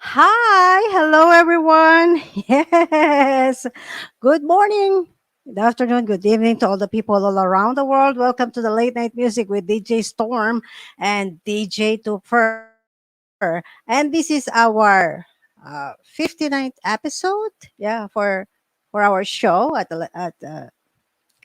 Hi, hello everyone. Yes, good morning, good afternoon, good evening to all the people all around the world. Welcome to the late night music with DJ Storm and DJ Tupfer. And this is our 59th episode, yeah, for our show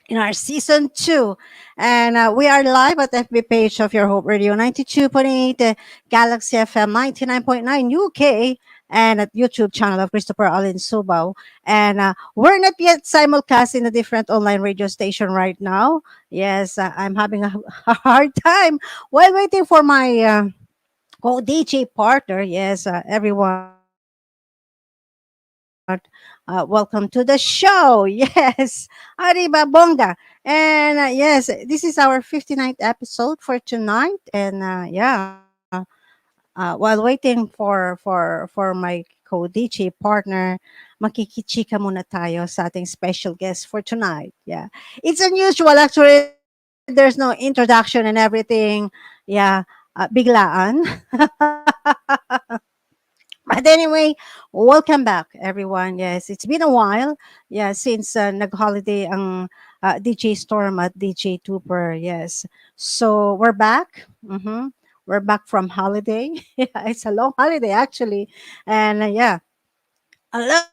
in our season two. And we are live at FB page of your Hope Radio 92.8, Galaxy FM 99.9 UK, and at YouTube channel of Christopher Allen Subao. And we're not yet simulcast in a different online radio station right now. Yes, I'm having a, a hard time while waiting for my DJ partner. Yes, everyone. Welcome to the show. Yes. Arriba Bonga. And yes, this is our 59th episode for tonight. And while waiting for my co-DJ partner, makikichika muna tayo sa ating special guest for tonight. Yeah. It's unusual actually. There's no introduction and everything. Yeah. Biglaan. But anyway, welcome back, everyone. Yes, it's been a while. Yeah, since nag-holiday ang DJ Storm at DJ Tupper. Yes. So we're back. We're back from holiday. Yeah, it's a long holiday, actually. And yeah, a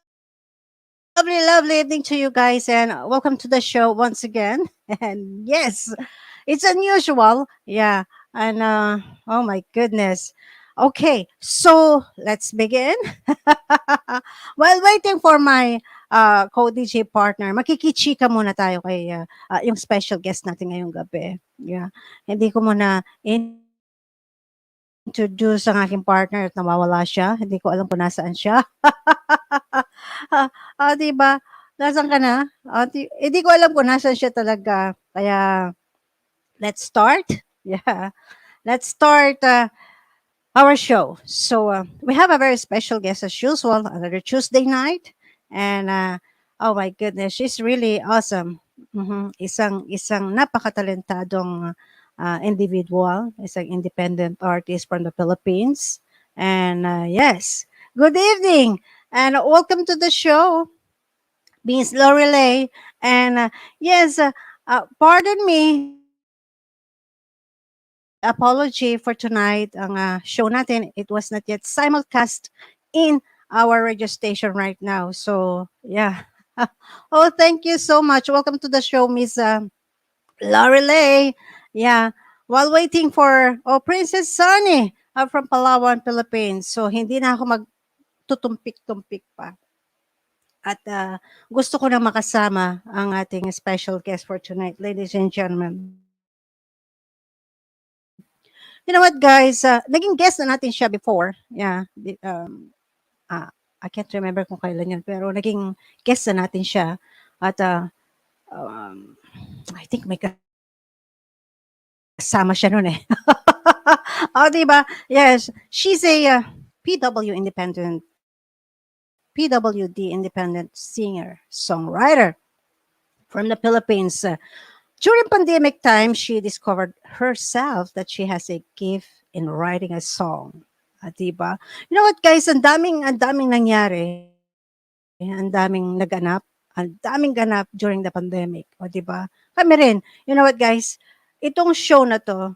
lovely evening to you guys. And welcome to the show once again. And yes, it's unusual. Yeah. And oh my goodness. Okay, so let's begin. While waiting for my co-DJ partner, makikichika muna tayo kay yung special guest natin ngayong gabi. Yeah. Hindi ko muna introduce ang aking partner at nawawala siya. Hindi ko alam kung nasaan siya. Di ba? Nasaan ka na? Hindi ko alam kung nasaan siya talaga. Kaya, let's start. Yeah. Let's start our show. So we have a very special guest as usual, another Tuesday night, and oh my goodness, she's really awesome. Isang napakatalentadong individual, isang independent artist from the Philippines, and yes, good evening and welcome to the show, Miss Lorelei, and yes. Pardon me, apology for tonight. Ang show natin, it was not yet simulcast in our radio station right now. So, yeah. Oh, thank you so much. Welcome to the show, Miss Lorelei. Yeah. While waiting for, Princess Sunny from Palawan, Philippines. So, hindi na ako magtutumpik-tumpik pa. At gusto ko na makasama ang ating special guest for tonight, ladies and gentlemen. You know what, guys? Naging guest na natin siya before. Yeah. I can't remember kung kailan yun, pero naging guest na natin siya. At um, I think may kasama siya nun eh. Oh, diba? Yes. She's a PWD independent singer, songwriter from the Philippines. During pandemic time, she discovered herself that she has a gift in writing a song. Diba? You know what, guys? Ang daming nangyari. Ang daming ang daming ganap during the pandemic. O, diba? Kami rin. You know what, guys? Itong show na to,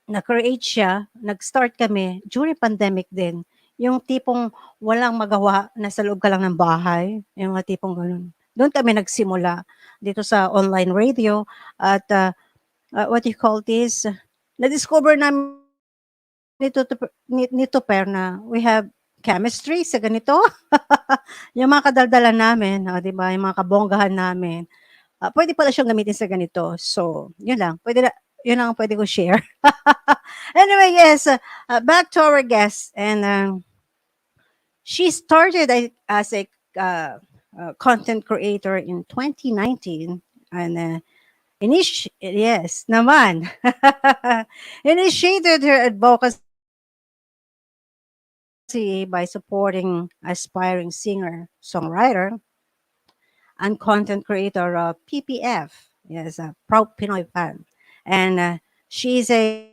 na-create siya, nag-start kami during pandemic din. Yung tipong walang magawa, nasa loob ka lang ng bahay, yung mga tipong gano'n. Doon kami nagsimula dito sa online radio at what do you call this? Na-discover namin nito per na we have chemistry sa ganito. Yung mga kadaldalan namin, 'di ba? Yung mga kabonggahan namin. Pwede pala siyang gamitin sa ganito. So, yun lang. Yun lang ang pwede ko share. Anyway, yes. Back to our guest. And she started as a content creator in 2019. And yes, naman. Initiated her advocacy by supporting aspiring singer, songwriter, and content creator PPF. Yes, a proud Pinoy fan. And she's a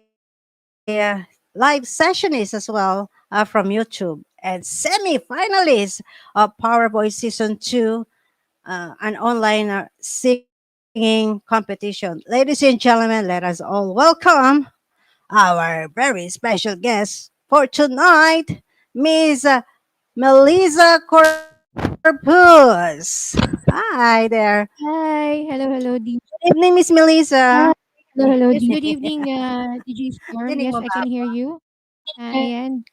live sessionist as well, a from YouTube, and semi-finalist of Power Voice Season 2, an online singing competition. Ladies and gentlemen, let us all welcome our very special guest for tonight, Miss Melissa Corpus. Hi there. Hi. Hello, hello, Good evening, Miss Melissa. Hi. Hello, hello, Yes, good evening, DJ Storm. Dinig mo Yes, I ba? can hear you. Ayan.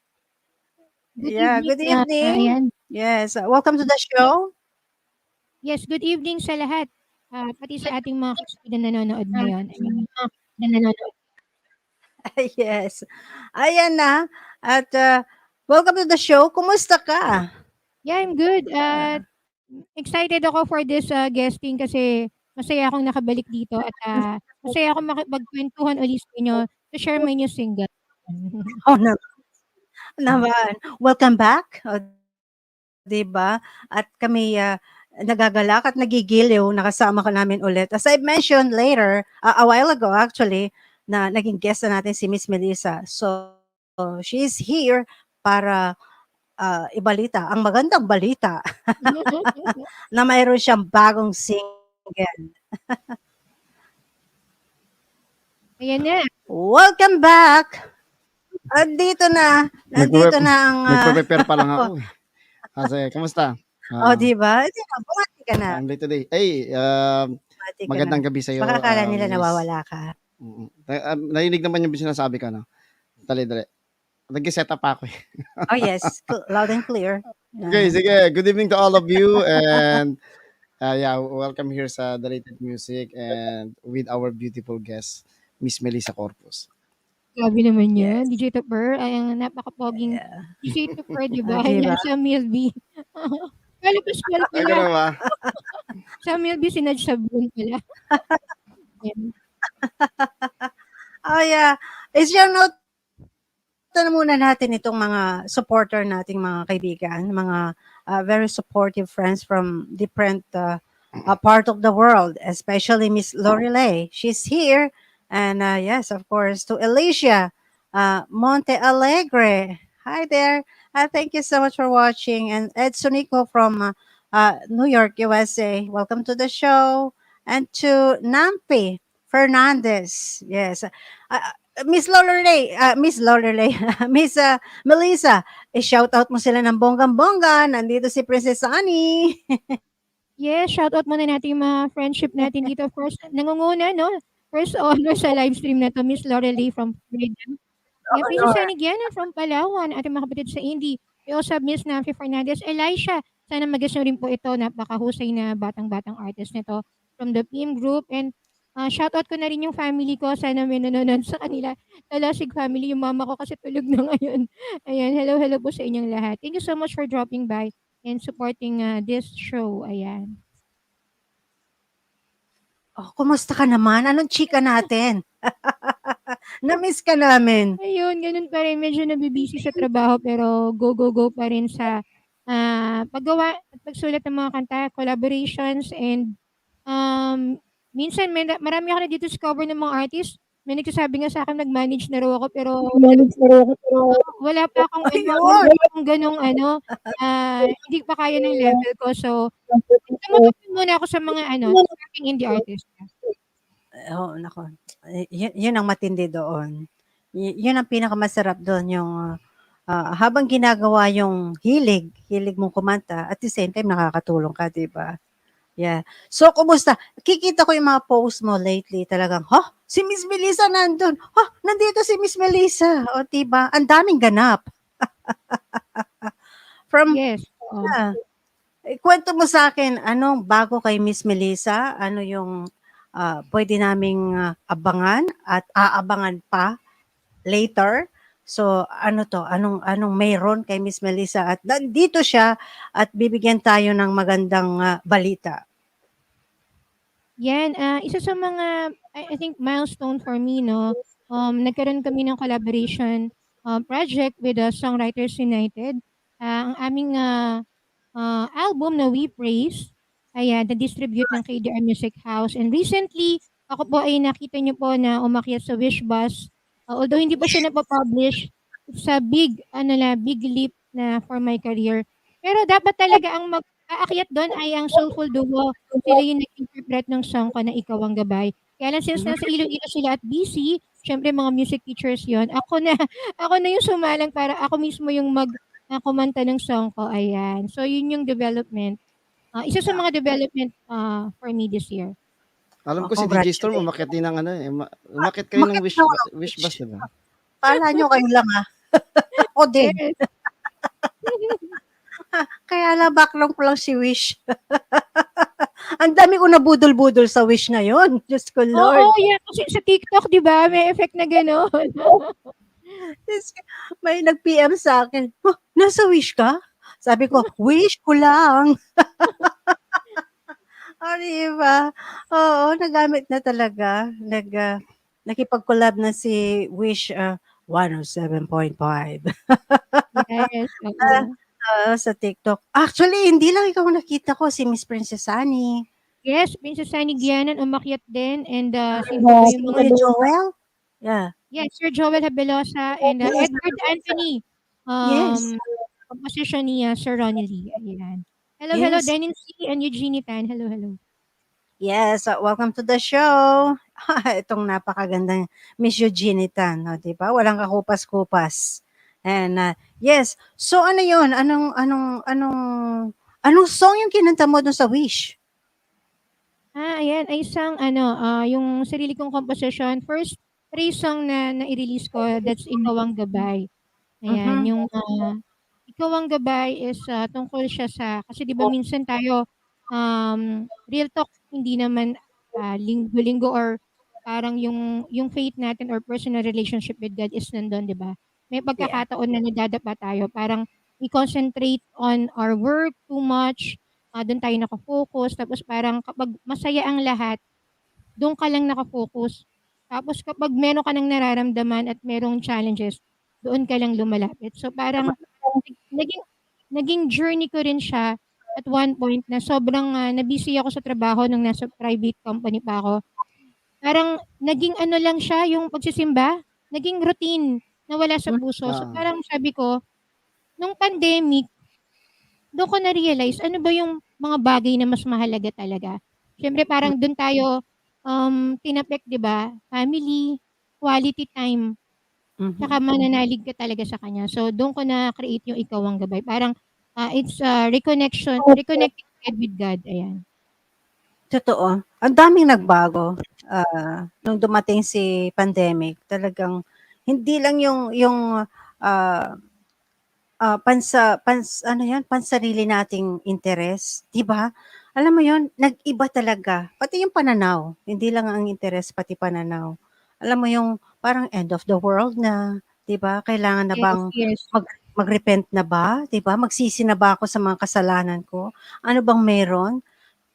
Good Yeah, evening. good evening. Ayan. Yes, welcome to the show. Yes, good evening sa lahat. Pati sa ating mga kaibigan na nanonood ngayon. Ayan. Yes. Ayan na. At welcome to the show. Kumusta ka? Yeah, I'm good. Excited ako for this guesting kasi masaya akong nakabalik dito at masaya akong makipagkwentuhan ulit sa inyo to share my new single. Oh, naman. Welcome back. O, 'di ba? At kami nagagalak at nagigiliw nakasama ka namin ulit. As I mentioned later, a while ago actually, na naging guest na natin si Miss Melissa. So, she is here para ibalita ang magandang balita na mayroon siyang bagong single. Ayan na. Welcome back. Andito na. Nandito na ang Nagpe-prepare pa lang ako eh. Kasi, kamusta? oh, 'di ba? Bumati ka na. I'm late today. Ay, Bumati ka na. magandang gabi sa'yo. Baka akala nila Miss. nawawala ka. Narinig naman yung sinasabi ko, no? Dali. Nag-set up ako eh. Oh, yes. Loud and clear. Okay, sige. Good evening to all of you. And yeah, welcome here sa The Rated Music and with our beautiful guest, Miss Melissa Corpus. Grabe naman Yes. yan. DJ Tupper, ay ang napakapoging Yeah. DJ Tupper, di ba? Ah, di Ayan, ba? sa Milby. Kala Pascual Ay, pala. ganun ba? Sa Milby, sinadj sa Boon pala. Ayan. Oh, yeah. I-share note na muna natin itong mga supporter nating mga kaibigan, mga very supportive friends from different part of the world, especially Miss Lorelei. She's here. And yes, of course, to Alicia Monte Alegre. Hi there. Thank you so much for watching. And Ed Sunico from New York, USA. Welcome to the show. And to Nampi Fernandez. Yes. Miss Lorelei, Miss Melissa, shout out mo sila ng bonggang-bongga. Nandito si Princess Annie. Yes, shoutout muna natin yung mga friendship natin dito. First, nangunguna, no? First honor sa live stream na to, Miss Lorelei from Florida. Yeah, Princess Anigiana from Palawan, ating mga kapatid sa Indy. We also have Miss Nafi Fernandez, Elisha. Sana mag-guess nyo rin po ito. Napakahusay na batang-batang artist nito from the PM Group. And shoutout ko na rin yung family ko. Sana may nanonood sa kanila. Talasig family, yung mama ko kasi tulog na ngayon. Ayan, hello po sa inyong lahat. Thank you so much for dropping by and supporting this show. Ayan. Oh, kumusta ka naman? Anong chika natin? Na-miss ka namin. Ayun, ganun pa rin. Medyo nabibisi sa trabaho pero go pa rin sa paggawa at pagsulat ng mga kanta, collaborations, and minsan marami ako na-discover ng mga artist. May nagsasabi nga sa akin nag-manage na raw ako pero wala pa akong Ayun. ganong hindi pa kaya ng level ko. So, tumutulong muna ako sa mga sa aking indie artist. Oh, nako. Yun ang matindi doon. Yun ang pinakamasarap doon, yung habang ginagawa yung hilig mong kumanta, at the same time nakakatulong ka, di ba? Yeah. So, kumusta? Kikita ko yung mga post mo lately talagang, si Miss Melissa nandun. Nandito si Miss Melissa. O, diba? Ang daming ganap. From, Yes. yeah. Kwento mo sa akin, anong bago kay Miss Melissa? Ano yung pwede naming abangan at aabangan pa later? So, ano to? Anong mayroon kay Miss Melissa? At nandito siya at bibigyan tayo ng magandang balita. Yan, isa sa mga I think milestone for me, no, nagkaroon kami ng collaboration project with Songwriters United. Ang aming album na We Praise, ayan, na-distribute ng KDR Music House. And recently, ako po ay nakita niyo po na umakyat sa Wish Bus. Although hindi pa siya napapublish, it's a big ano na, big leap na for my career. Pero dapat talaga ang mag-aakyat do'n ay ang Soulful Duo. Sila yung nag-interpret ng song ko na Ikaw Ang Gabay. Kaya lang since Mhm. nasa Iloilo sila at BC, siyempre mga music teachers yon. Ako na ako na yung sumalang para ako mismo yung kumanta ng song ko, ayan. So yun yung development. Isa sa Yeah. mga development for me this year. Alam ko si DJ Storm umakyat Congratulations. din ng ano eh. Umakyat kayo ng Umakyat na ako ng wish beach. bus, diba? Akala nyo kayo lang Ako din. Yes. Kaya lang backlog ko lang si Wish. Ang dami ko nabudol-budol sa Wish na yon. Diyos ko, Lord. Oo, yan. Kasi sa TikTok, di ba, may effect na gano'n. Diyos ko, may nag-PM sa akin, "Oh, nasa Wish ka?" Sabi ko, "Wish ko lang." Diba? Oo, nagamit na talaga. Nakipag-collab na si Wish 107.5 Yes, oo. sa TikTok. Actually, hindi lang ikaw ang nakita ko, si Miss Princess Annie. Yes, Princess Sunny Gianan umakyat din and sino Yes, ba si yung Kuya mga Joel. Yeah. yes, Sir Joel Habelosa and Yes. Edward Anthony. Yes. Composition ni Sir Ronnie Lee. Ayan. Hello, Yes. Denin C. and Eugenie Tan. Hello. Yes, welcome to the show. Itong napakagandang Miss Eugenie Tan, no, 'di ba? Walang kakupas-kupas. And yes, so ano 'yon? Anong song yung kinanta mo dun sa Wish? Ayan ay isang yung sarili kong composition. First 3 song na nai-release ko, that's Ikaw Ang Gabay. Ayan, Mhm. yung Ikaw Ang Gabay is tungkol siya sa kasi 'di ba minsan tayo real talk hindi naman linggo-linggo or parang yung faith natin or personal relationship with God is nandun, 'di ba? May Yeah. pagkakataon na nadadapa tayo, parang we concentrate on our work too much, dun tayo naka-focus tapos parang kapag masaya ang lahat, dun ka lang naka-focus. Tapos kapag meron ka ng nararamdaman at merong challenges, doon ka lang lumalapit. So parang naging naging journey ko rin siya at one point na sobrang na-busy ako sa trabaho nung nasa private company pa ako. Parang naging ano lang siya, yung pagsisimba, naging routine, nawala sa Mm. puso. So Oo. parang sabi ko, nung pandemic, do'n ko na-realize ano ba yung mga bagay na mas mahalaga talaga. Siyempre parang do'n tayo, tinapik 'di ba, family, quality time, tsaka Mhm. mananalig ka talaga sa kanya. So do'n ko na-create yung Ikaw Ang Gabay. Parang, it's reconnecting with God, ayan. Totoo. Ang daming nagbago. Nung dumating si pandemic, talagang hindi lang yung ah, ano 'yan, pansarili nating interes, 'di ba? Alam mo 'yun, nag-iba talaga, pati yung pananaw, hindi lang ang interes, pati pananaw. Alam mo yung parang end of the world na, 'di ba? Kailangan na Yes, bang yes. mag-repent na ba, 'di ba? Magsisi na ba ako sa mga kasalanan ko? Ano bang meron?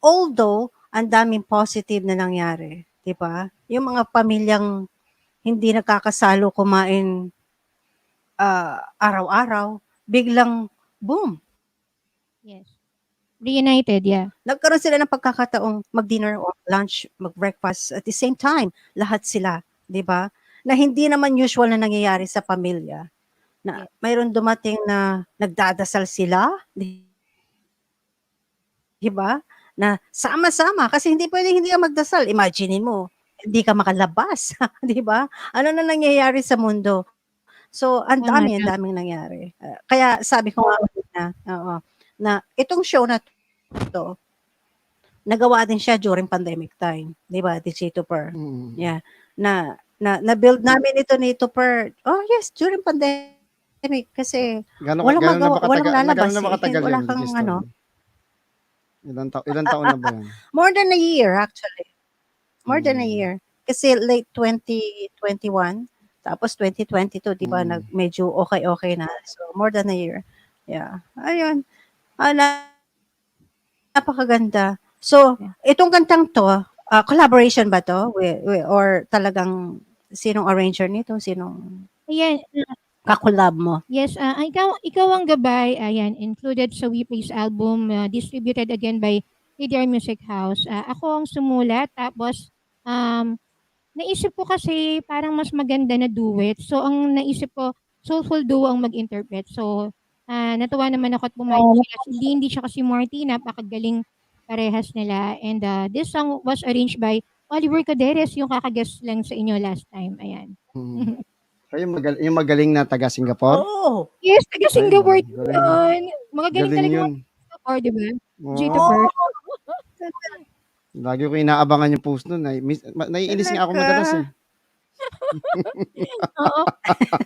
Although, ang daming positive na nangyari, 'di ba? Yung mga pamilyang hindi nagkakasalo kumain araw-araw, biglang boom, Yes. Reunited, yeah. nagkaroon sila ng pagkakataong mag-dinner or lunch, mag-breakfast at the same time, lahat sila, 'di ba? Na hindi naman usual na nangyayari sa pamilya, na Yeah. mayro'n dumating na nagdadasal sila, 'di ba? Na sama-sama kasi hindi puwedeng hindi ka magdasal, imaginin mo, hindi ka makalabas, 'di ba? Ano na nangyayari sa mundo? So, Tama, ang tama. daming nangyari. Kaya sabi ko nga kanina, oo, na itong show na 'to, nagawa din siya during pandemic time, 'di ba, DJ Tupper? Mm. Yeah, na-build namin ito ni Tupper, oh yes, during pandemic kasi walang Gaano lalabas, na ba eh, katagal wala 'yun, DJ kang Storm? ano, Ilang taon na ba 'yun? more than a year actually, more than a Hmm. year. Kasi late 2021, tapos 2022, 'di ba, Mm. medyo okey-okey na. So, more than a year. Yeah, ayun. Napakaganda. So, Yeah. itong kantang 'to, collaboration ba 'to or talagang sinong arranger nito, sinong Ayan, ka-collab mo? yes, Ikaw Ang Gabay, ayan, included sa We Praise album, distributed again by ADR Music House. Ako ang sumulat tapos, um, naisip ko kasi parang mas maganda na duet. So, ang naisip ko, soulful duo ang mag-interpret. So, natuwa naman ako at pumayag sila. Hindi siya kasi Marty, napakagaling parehas nila. And this song was arranged by Oliver Caderes, yung kakaguest lang sa inyo last time. Ayan. Mm. So, yung magaling na taga Singapore? Oh, Yes, taga Ay, Singapore din galing. yun. Mga galing Galing talaga yun. mga Singapore, di ba? G to Oo. Bird. Lagi ko inaabangan yung post nun. Naiinis nga ako madalas eh. Oo.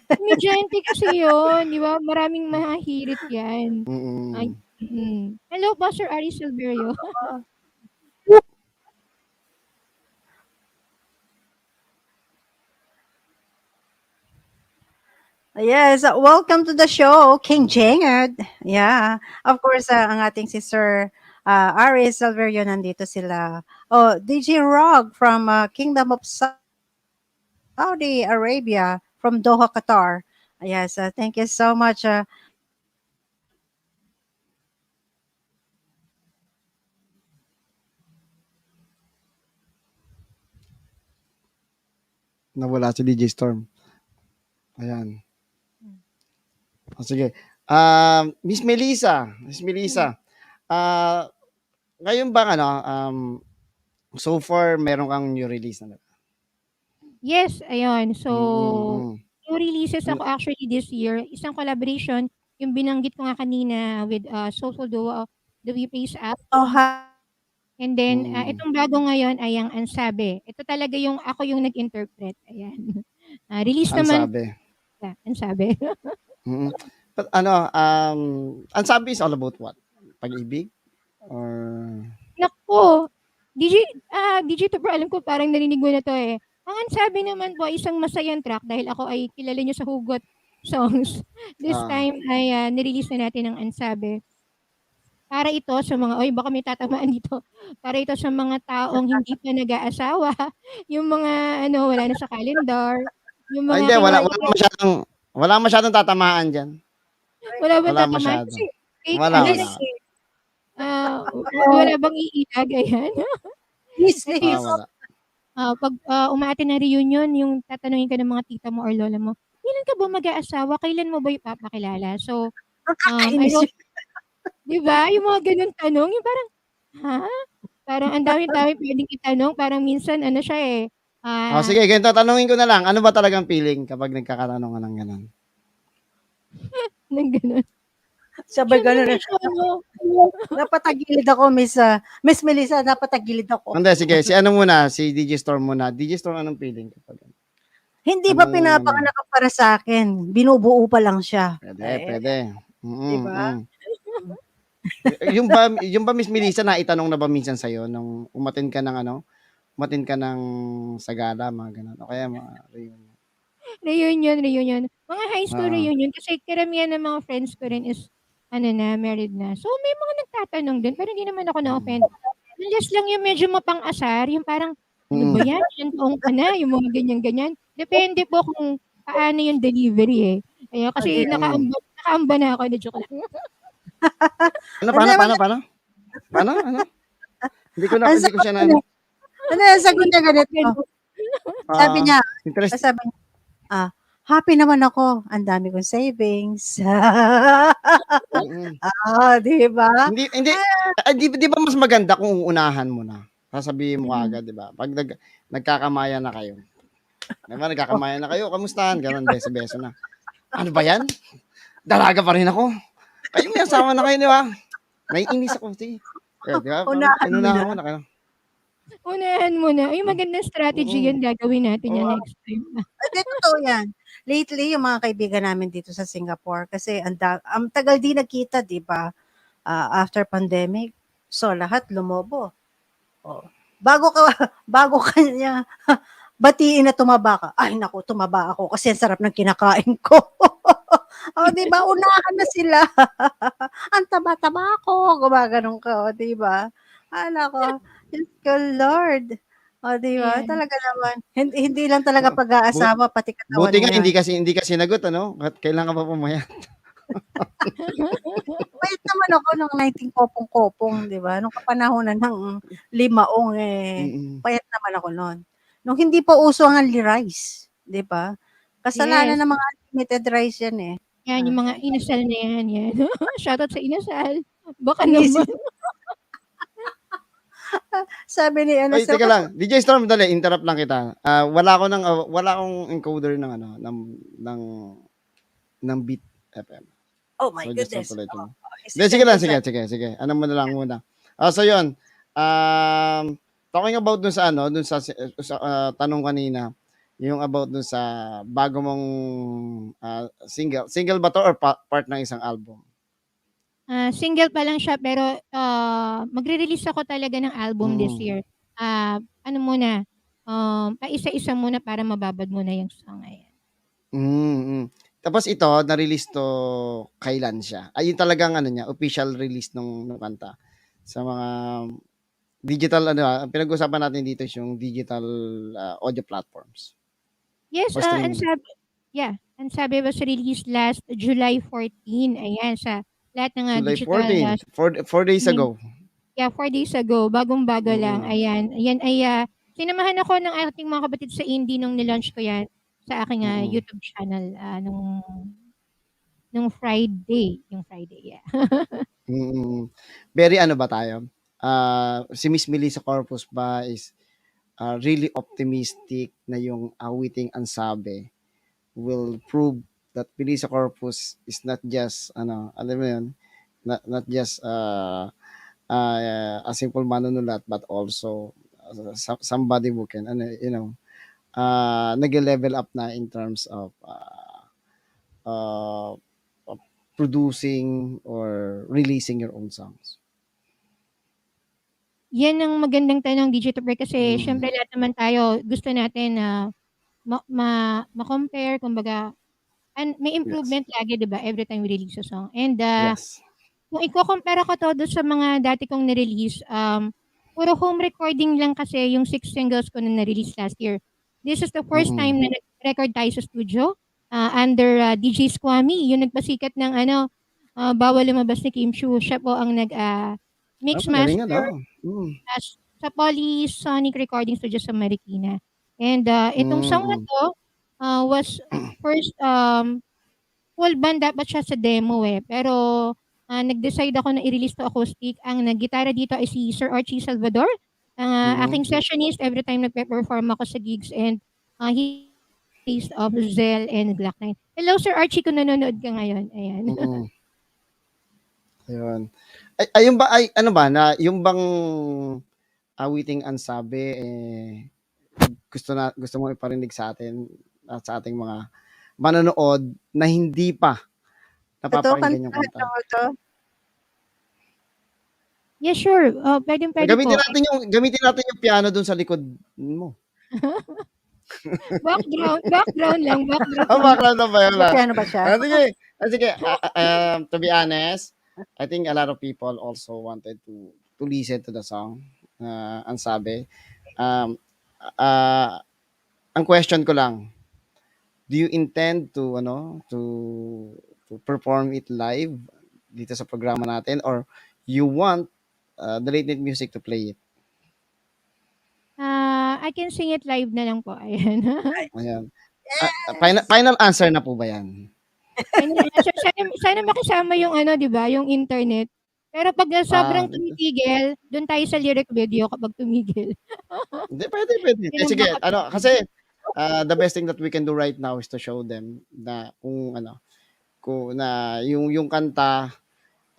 Komedyante kasi yun, di ba? Maraming mahihirit yan. Ay, Mm. Hello, Pastor Ari Silverio. yes. Welcome to the show, King Jangad. Yeah. Of course, ang ating si Sir Ari Silverio, nandito sila. Oh, DJ Rog from Kingdom of Saudi Arabia, from Doha, Qatar. Yes, thank you so much. Nawala si DJ Storm. Ayan. Sige. Miss Melissa. Ngayon bang so far meron kang new release na? Yes, ayun. So, Mm. new releases ako actually this year. Isang collaboration, yung binanggit ko nga kanina with Soulful Duo, The We Face Up. Oh, hi. And then, itong bago Mm. ngayon ay ang Ansabe. Ito talaga yung ako yung nag-interpret. Ayan. Release naman, Ansabi. Ansabe. Mm. But Ansabi is all about what? Pag-ibig? Or Naku, DJ Tupper, alam ko parang narinig mo na to eh. Ang Ansabe naman po, isang masayang track dahil ako ay kilala nyo sa Hugot songs. This ah, time ay nirelease na natin ang Ansabe. Para ito sa mga, oy baka may tatamaan dito. Para ito sa mga taong hindi pa nag-aasawa, yung mga wala na sa calendar, yung hindi, mga wala masyadong tatamaan diyan. wala bang Wala tatamaan? masyado. Kasi fake, Wala, ano wala. na wala bang iilag? Ayan. Please, At please. least, Wala. pag umaattend ng reunion, yung tatanungin ka ng mga tita mo or lola mo, kailan ka ba mag-aasawa? Kailan mo ba ipapakilala? So, I Nakakainis wrote, yun. di ba? Yung mga ganun tanong, yung parang, ha? Parang ang dami-dami pwedeng itanong. Parang minsan, siya eh, Sige, ganito, tanungin ko na lang. Ano ba talagang feeling kapag nagkakatanong ka ng gano'n? ng ganun. Sabay Siyempre, ganun. medyo Napatagilid ako, Miss Melissa, napatagilid ako. Hindi, sige. Si DJ Storm muna. DJ Storm, anong feeling kapag Hindi ba anong, pinapanganak ka para sa akin? Binubuo pa lang siya. pwede. Di ba? Yung ba Miss Melissa, naitanong na ba minsan sa'yo nung umatin ka ng sagala, mga ganun. O kaya mga reunion. Mga high school Oo. reunion. Kasi karamihan ng mga friends ko rin is, married na. So, may mga nagtatanong din. Pero hindi naman ako na-offend. Unless lang yung medyo mapang-asar. Yung parang, ano ba yan? Ilang taong ka na? Yung mga ganyan-ganyan. Depende po kung paano yung delivery eh. Kaya kasi nakaamba na ako. Na-joke lang. Paano? Hindi ko Ang siya na, ano yung sagot niya ganito? Sabi niya, interest. sabi niya, happy naman ako. Ang dami kong savings. Di ba? Di ba mas maganda kung uunahan mo na? Sasabihin mo agad, di ba? Pag nagkakamayan na kayo. Diba, nagkakamayan na kayo, kamustahan? Ganon, beso-beso na. Ano ba yan? Dalaga pa rin ako. Kayo may asawa na kayo, di ba? Naiinis ako. Di ba? Inunahan mo na kayo. Unahan mo na. Ay, magandang strategy yan. Gagawin natin yan next time. Totoo yan. Lately, yung mga kaibigan namin dito sa Singapore, kasi ang tagal di nagkita, di ba? After pandemic. So, lahat lumobo. Oh. Bago kanya batiin na tumaba ka. Ay, naku, tumaba ako kasi ang sarap ng kinakain ko. Di ba? Unahan na sila. Ang taba-taba ko. Gumaganon ka, di ba? Nako. Diyos ko, Lord. Di ba? Ayan. Talaga naman. Hindi lang talaga pag-aasawa, pati katawan Buti nga, niya. hindi ka sinagot, ano? Kailangan pa pumayat. Payat naman ako nung 19 kopong-kopong, di ba? Nung kapanahonan ng limaong, payat naman ako noon. Nung hindi pa uso ang only rice, di ba? Kasalanan Yes. ng mga unlimited rice yan eh. Yan, yung mga Yan. inasal na yan. Shoutout sa inasal. Baka Inisip. naman. Sabi ni Ay, Sir, teka lang. DJ Storm, dali, interrupt lang kita. Wala akong encoder ng ng Beat FM. oh my So just goodness. to let you know. Isip Sige lang, ko sige. Ano mo na lang muna. So yun. Talking about dun sa tanong kanina, yung about dun sa bago mong single. Single ba to or part ng isang album? Single pa lang siya pero magre-release ako talaga ng album this Mm. year. Ano muna, paisa-isa muna para mababad muna yung song. Ayan. Mm. Tapos ito, na-release to kailan siya? Ayun talagang official release nung kanta. Sa mga digital ang pinag-usapan natin dito is yung digital audio platforms. Yes, O streaming. Ansabi was released last July 14. Ayan, sa lahat ng July digital 14. 4 days ago. 4 days ago, bagong-bago lang. Mm. Ayan, ayan ay sinamahan ako ng ating mga kapatid sa indie nung nilaunch ko yan sa aking YouTube channel nung Friday, yung Friday, yeah. Very ba tayo? Si Miss Melissa Corpus ba is really optimistic na yung awiting Ansabe will prove that Melissa Corpus is not just alam mo yun, not just a simple manunulat but also somebody who can nag-level up na in terms of producing or releasing your own songs. Yan ang magandang tanong, DJ Tupper, kasi syempre lahat naman tayo gusto natin na ma-compare, kumbaga, and may improvement lagi, di ba, every time we release a song. And Yes. kung i-compare ko to doon sa mga dati kong nirelease, puro home recording lang kasi yung 6 singles ko na na-release last year. This is the first time na nag-record tayo sa studio under DJ Squammy, yung nagpasikat ng Bawal Lumabas ni Kim Chu. Siya po ang mix Magaling master sa Polysonic Recording Studio sa Marikina. And itong song na to was first full band dapat siya sa demo pero nag-decide ako na i-release to acoustic. Ang nag-gitara dito ay si Sir Archie Salvador. Ang aking sessionist every time nagpe-perform ako sa gigs, and he's of Zell and Black Knight. Hello Sir Archie, kung nanonood ka ngayon. Ayan. Ayun. Ayun ba na yung bang awiting Ansabe gusto mo iparinig sa atin at sa ating mga manonood na hindi pa napapakinggan yung kanta. Yeah, sure. Pwede po. Gamitin natin yung piano dun sa likod mo. Background lang. Background lang ba yun? Piano ba siya? Sige. To be honest, I think a lot of people also wanted to listen to the song Ansabe. Ang question ko lang, do you intend to perform it live dito sa programa natin, or you want the Late Night Music to play it? I can sing it live na lang po. Ayan. Ayan. Final answer na po ba yan? Sana makisama yung di ba, yung internet. Pero pag sobrang tumigil, doon tayo sa lyric video kapag tumigil. Hindi, pwede. Sige, kasi the best thing that we can do right now is to show them na kung na yung kanta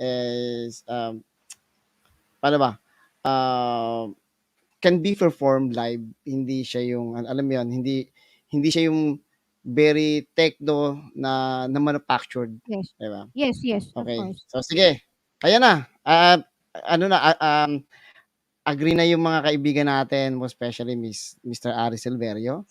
is paano ba? Can be performed live. Hindi siya yung alam mo yun, hindi siya yung very techno na manufactured. Yes. Diba? Yes, okay. Of course. So sige. Kaya na. Agree na yung mga kaibigan natin, most especially Mr. Ari Silverio,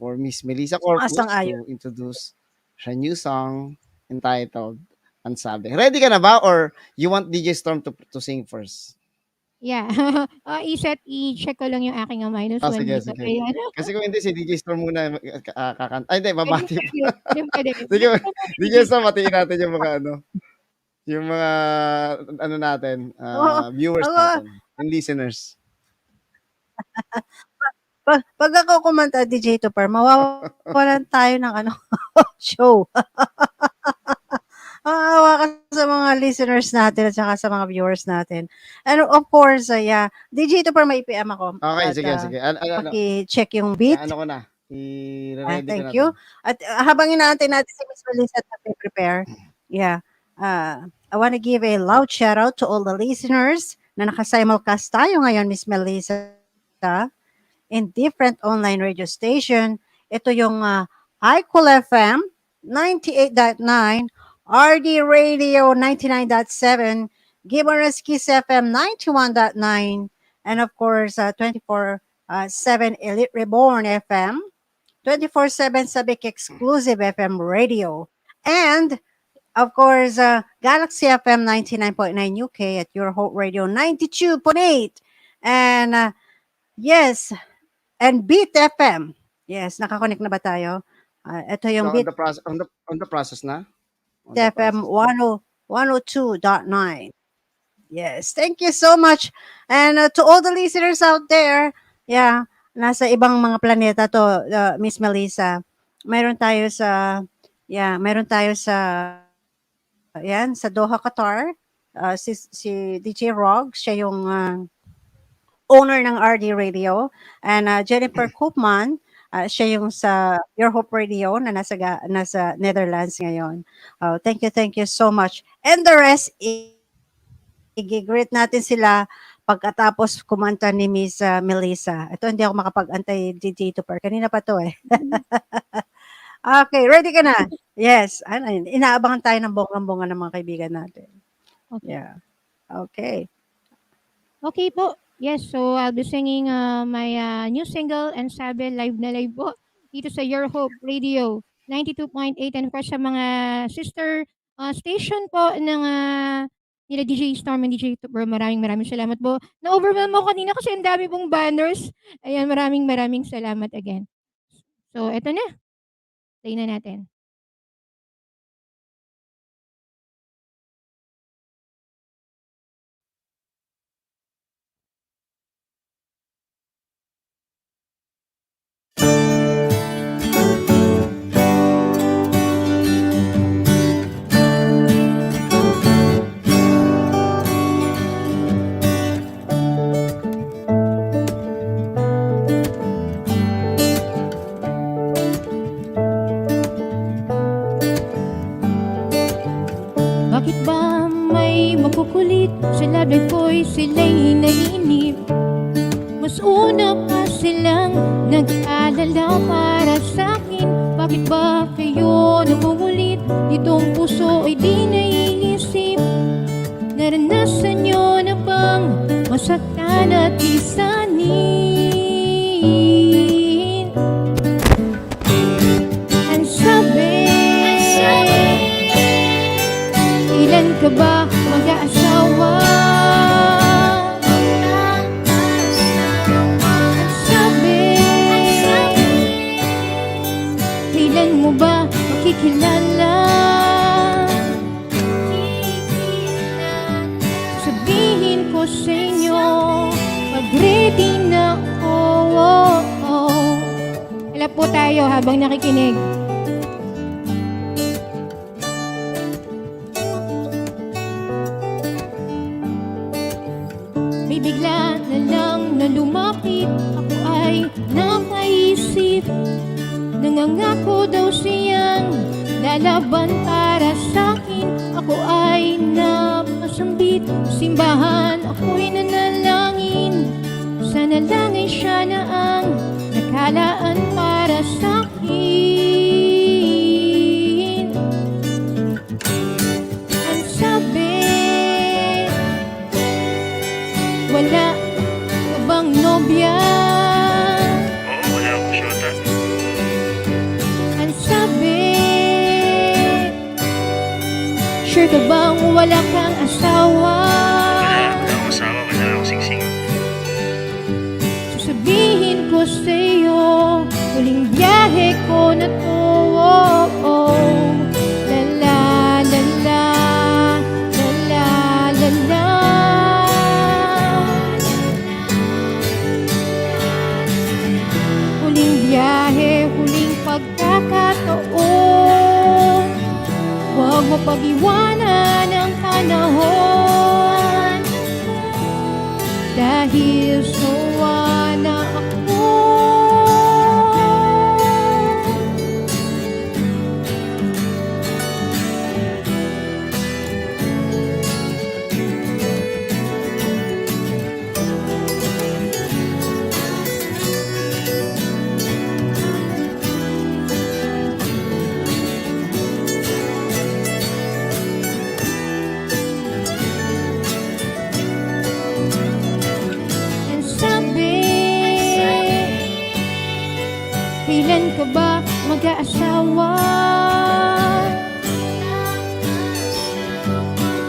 for Miss Melissa Corpus to introduce her new song entitled Ansabe. Ready ka na ba, or you want DJ Storm to sing first? Yeah. I-check ko lang yung aking minus one. Sige. Kasi kung hindi, si DJ Storm muna kakanta. Ay, hindi, babati pa. Sige, DJ Storm, matiin natin yung mga yung mga natin, viewers natin and listeners. Pag ako kumanta, DJ Tupper, mawawalan tayo ng ano, show. Maawa ka sa mga listeners natin at saka sa mga viewers natin. And of course, yeah, DJ Tupper, may PM ako. Okay, At sige, sige. Ano, paki-check yung beat. ano ko na. I-ready ko Thank na you. to. At habang inaantay natin si Miss Melissa at prepare, yeah, I want to give a loud shout out to all the listeners na naka-simulcast tayo ngayon, Miss Melissa, in different online radio station. Ito yung iCool FM 98.9, RD Radio 99.7, Gibbons Kiss FM 91.9, and of course 24/7 Elite Reborn FM, 24/7 Sabic Exclusive FM Radio, and of course Galaxy FM 99.9 UK at Your Hope Radio 92.8, and yes, and Beat FM. Yes, nakakonek na ba tayo? Ito So, yung on Beat the process, on the process na? On the FM process. 102.9. Yes, thank you so much. And to all the listeners out there, yeah, nasa ibang mga planeta to, Miss Melissa. Mayroon tayo sa, yan, sa Doha, Qatar. Si DJ Rog, siya yung owner ng RD Radio. And Jennifer Koopman, siya yung sa Your Hope Radio na nasa Netherlands ngayon. Thank you so much. And the rest, i-greet natin sila pagkatapos kumanta ni Miss Melissa. Ito, hindi ako makapag-antay DJ Tupper. Kanina pa to eh. Okay, ready ka na? Yes. Inaabangan tayo ng bonggang-bonga ng mga kaibigan natin. Okay. Yeah. Okay. Okay po. Yes, so I'll be singing my new single and sabi live na live po dito sa Your Hope Radio 92.8 and of course sa mga sister station po ng nila DJ Storm and DJ Tupper. Maraming salamat po. Na-overwhelm ako kanina kasi ang dami pong banners. Ayan, maraming salamat again. So, eto na. Play na natin. Bakit ba may makukulit sa labi ko'y sila'y nainip? Mas una pa silang nag-alala para sa'kin. Bakit ba kayo namumulit? Itong puso ay di naiisip. Naranasan nyo na bang masaktan at isanin? Ang sabi, ilan ka ba mag-aasawa? Ang sabi, kailan mo ba makikilala? Sabihin ko sa inyo, mag-ready na ako. Wala po tayo habang nakikinig. May bigla na lang na lumapit. Ako ay nakaisip. Nangangako daw siyang lalaban para sa'kin. Ako ay napasambit. Simbahan ako'y nanalangin. Sana lang ay siya na ang nakalaan para sa'kin. Ang sabi, wala ka bang nobya? Oo, wala akong syota. Ang sabi, sure ka bang wala kang asawa? Wala akong asawa, wala akong singsing. Sasabihin ko sa'yo, huling biyahe ko na to. La la la la, la la la la. pagkakataon. Huwag mo pag-iwanan ang panahon, dahil sawa na ako. Ang sabi, kailan ka ba mag-aasawa?